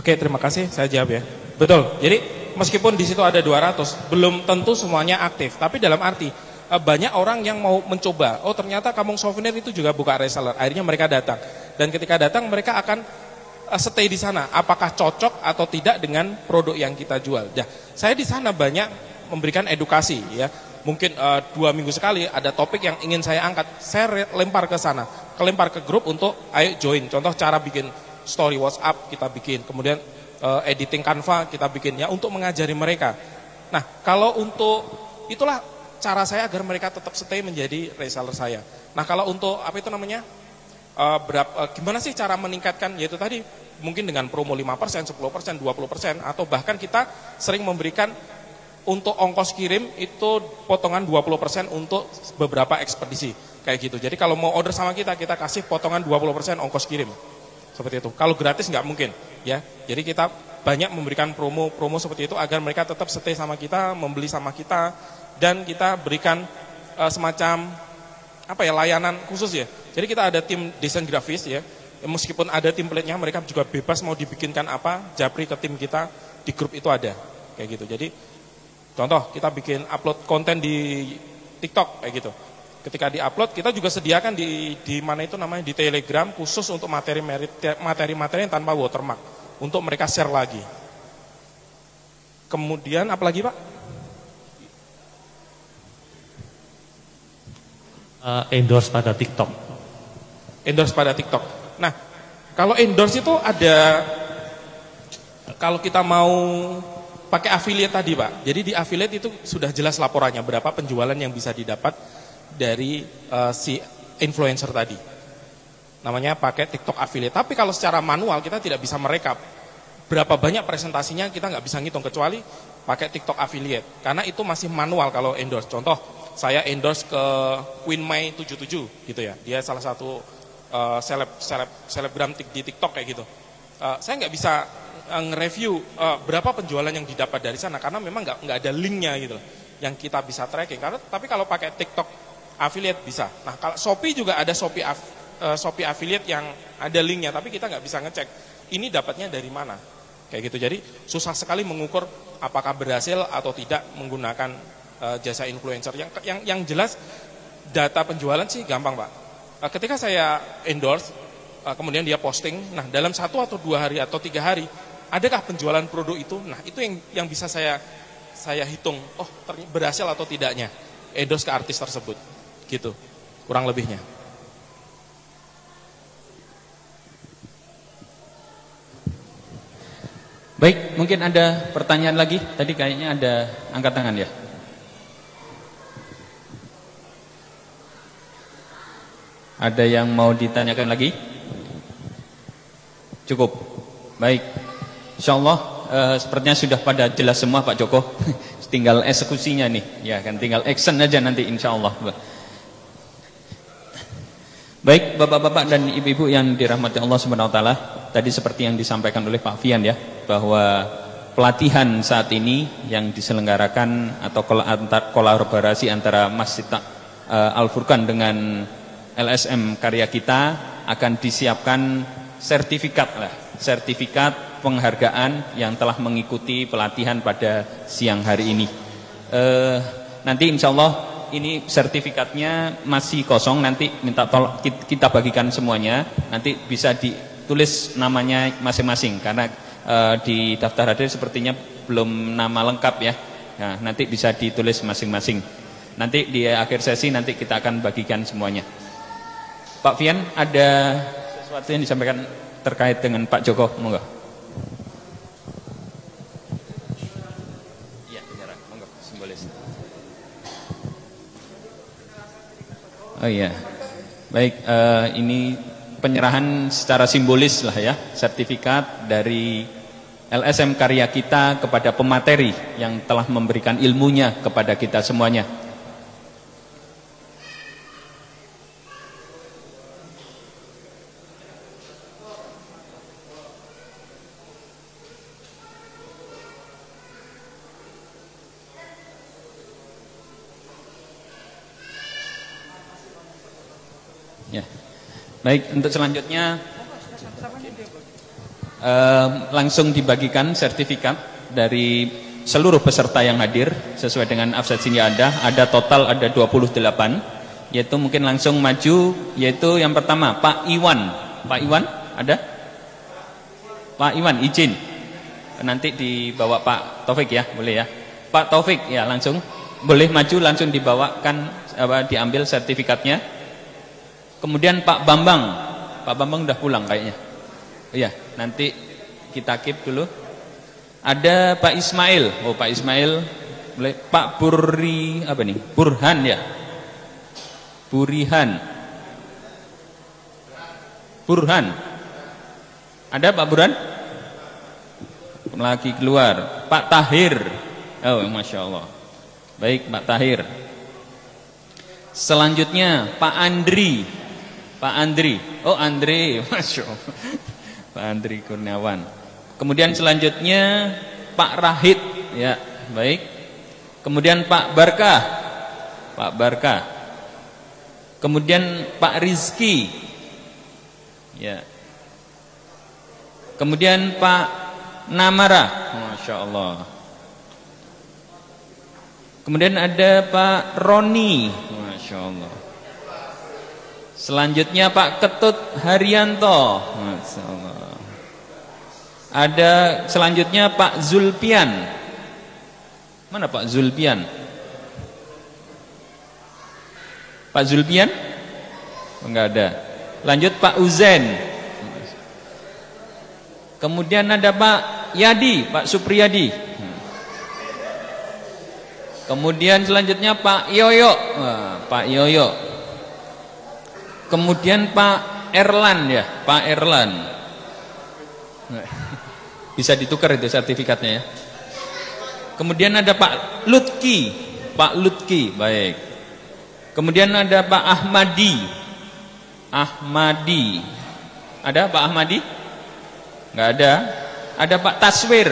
S1: Oke, terima kasih. Saya jawab ya. Betul. Jadi meskipun di situ ada 200, belum tentu semuanya aktif. Tapi dalam arti banyak orang yang mau mencoba. Oh, ternyata Kampung Souvenir itu juga buka reseller. Akhirnya mereka datang. Dan ketika datang mereka akan stay di sana, apakah cocok atau tidak dengan produk yang kita jual. Nah, saya di sana banyak memberikan edukasi ya. Mungkin 2 minggu sekali ada topik yang ingin saya angkat, saya lempar ke sana, kelempar ke grup untuk ayo join. Contoh cara bikin story WhatsApp kita bikin, kemudian editing Canva kita bikin ya untuk mengajari mereka. Nah, kalau untuk itulah cara saya agar mereka tetap stay menjadi reseller saya. Nah, kalau untuk apa itu namanya? Gimana sih cara meningkatkan, yaitu tadi mungkin dengan promo 5%, 10%, 20%, atau bahkan kita sering memberikan untuk ongkos kirim itu potongan 20% untuk beberapa ekspedisi kayak gitu. Jadi kalau mau order sama kita kasih potongan 20% ongkos kirim seperti itu. Kalau gratis nggak mungkin ya. Jadi kita banyak memberikan promo seperti itu agar mereka tetap stay sama kita, membeli sama kita, dan kita berikan semacam apa ya, layanan khusus ya. Jadi kita ada tim desain grafis ya, meskipun ada template-nya mereka juga bebas mau dibikinkan apa, japri ke tim kita, di grup itu ada kayak gitu. Jadi contoh kita bikin upload konten di TikTok kayak gitu. Ketika di-upload kita juga sediakan di mana itu namanya, di Telegram khusus untuk materi-materi yang tanpa watermark untuk mereka share lagi. Kemudian apa lagi Pak?
S5: Endorse pada TikTok.
S1: Endorse pada TikTok. Nah, kalau endorse itu ada, kalau kita mau pakai affiliate tadi Pak. Jadi di affiliate itu sudah jelas laporannya berapa penjualan yang bisa didapat dari si influencer tadi. Namanya pakai TikTok affiliate. Tapi kalau secara manual kita tidak bisa merekap berapa banyak presentasinya, kita nggak bisa ngitung kecuali pakai TikTok affiliate. Karena itu masih manual kalau endorse. Contoh, saya endorse ke Queen Mai 77 gitu ya. Dia salah satu selebgram di TikTok kayak gitu. Saya nggak bisa nge-review berapa penjualan yang didapat dari sana karena memang nggak ada linknya gitu yang kita bisa tracking. Tapi kalau pakai TikTok affiliate bisa. Nah, kalau Shopee juga ada Shopee affiliate yang ada linknya, tapi kita nggak bisa ngecek ini dapatnya dari mana kayak gitu. Jadi susah sekali mengukur apakah berhasil atau tidak menggunakan jasa influencer. Yang jelas data penjualan sih gampang Pak. Ketika saya endorse, kemudian dia posting, nah dalam 1 atau 2 hari atau 3 hari, adakah penjualan produk itu? Nah itu yang bisa saya hitung, oh berhasil atau tidaknya endorse ke artis tersebut, gitu, kurang lebihnya.
S2: Baik, mungkin ada pertanyaan lagi. Tadi kayaknya ada angkat tangan ya. Ada yang mau ditanyakan lagi? Cukup. Baik. Insyaallah sepertinya sudah pada jelas semua Pak Joko. Tinggal eksekusinya nih, ya kan, tinggal action aja nanti insyaallah. Baik bapak-bapak dan ibu-ibu yang dirahmati Allah Subhanahu wa taala, tadi seperti yang disampaikan oleh Pak Fian ya, bahwa pelatihan saat ini yang diselenggarakan atau kolaborasi antara Masjid Al-Furqan dengan LSM Karya Kita akan disiapkan sertifikat penghargaan yang telah mengikuti pelatihan pada siang hari ini. Nanti insya Allah ini sertifikatnya masih kosong, nanti minta tolong kita bagikan semuanya, nanti bisa ditulis namanya masing-masing karena di daftar hadir sepertinya belum nama lengkap ya. Nah, nanti bisa ditulis masing-masing. Nanti di akhir sesi nanti kita akan bagikan semuanya. Pak Fian, ada sesuatu yang disampaikan terkait dengan Pak Joko, monggo. Iya, monggo, simbolis. Oh iya, baik, ini penyerahan secara simbolis lah ya, sertifikat dari LSM Karya Kita kepada pemateri yang telah memberikan ilmunya kepada kita semuanya. Ya. Baik, untuk selanjutnya langsung dibagikan sertifikat dari seluruh peserta yang hadir sesuai dengan absensi yang ada total ada 28, yaitu mungkin langsung maju, yaitu yang pertama Pak Iwan. Pak Iwan ada? Pak Iwan izin. Nanti dibawa Pak Taufik ya, boleh ya. Pak Taufik ya langsung boleh maju, langsung dibawakan diambil sertifikatnya. Kemudian Pak Bambang udah pulang kayaknya. Iya, nanti kita keep dulu. Ada Pak Ismail, Pak Ismail, boleh. Pak Burri apa nih? Burhan ya. Burhan. Ada Pak Burhan? Lagi keluar. Pak Tahir. Oh, masya Allah. Baik, Pak Tahir. Selanjutnya Pak Andri. Oh Andri, masya Allah. Pak Andri Kurniawan. Kemudian selanjutnya Pak Rahid, ya baik. Kemudian Pak Barkah. Kemudian Pak Rizki, ya. Kemudian Pak Namara, masya Allah. Kemudian ada Pak Roni, masya Allah. Selanjutnya Pak Ketut Haryanto, masya Allah. Ada selanjutnya Pak Zulpian. Mana Pak Zulpian? Pak Zulpian? Enggak ada. Lanjut Pak Uzen. Kemudian ada Pak Yadi, Pak Supriyadi. Kemudian selanjutnya Pak Yoyo. Pak Yoyo. Kemudian Pak Erlan ya, Pak Erlan. Bisa ditukar itu sertifikatnya ya. Kemudian ada Pak Lutki, baik. Kemudian ada Pak Ahmadi. Ada Pak Ahmadi? Enggak ada. Ada Pak Taswir.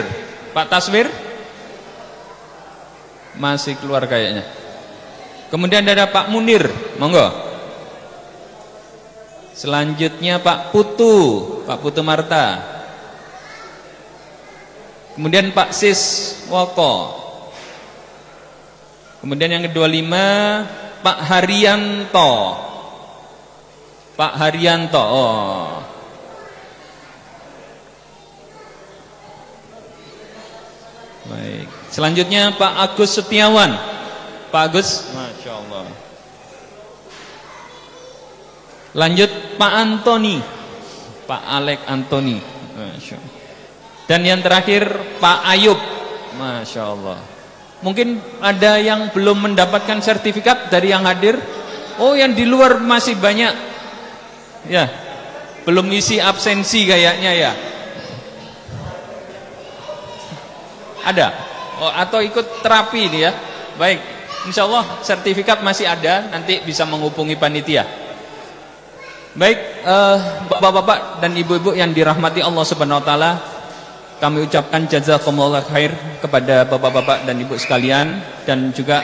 S2: Masih keluar kayaknya. Kemudian ada Pak Munir, monggo. Selanjutnya Pak Putu Marta. Kemudian Pak Siswoko. Kemudian yang ke-25 Pak Haryanto. Oh. Baik. Selanjutnya Pak Agus Setiawan. Pak Agus, masya Allah. Lanjut Pak Antoni, Pak Alek Antoni, masya Allah. Dan yang terakhir Pak Ayub, masya Allah. Mungkin ada yang belum mendapatkan sertifikat dari yang hadir. Oh, yang di luar masih banyak. Ya, belum isi absensi kayaknya ya. Ada? Oh, atau ikut terapi ini ya? Baik, insya Allah sertifikat masih ada, nanti bisa menghubungi panitia. Baik, bapak-bapak dan ibu-ibu yang dirahmati Allah Subhanahu Wa Taala, kami ucapkan jazakumullah khair kepada bapak-bapak dan ibu sekalian, dan juga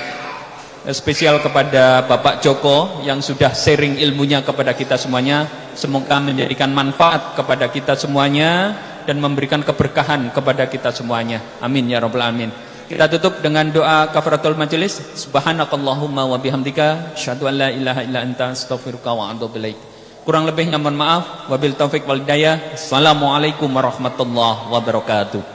S2: spesial kepada Bapak Joko yang sudah sharing ilmunya kepada kita semuanya. Semoga menjadikan manfaat kepada kita semuanya dan memberikan keberkahan kepada kita semuanya. Amin ya rabbal alamin. Kita tutup dengan doa kafaratul majelis. Subhanakallahumma wa bihamdika asyhadu an la ilaha illa anta astaghfiruka wa atubu ilaik. Kurang lebihnya mohon maaf. Wabil taufik wal hidayah. Assalamualaikum warahmatullahi wabarakatuh.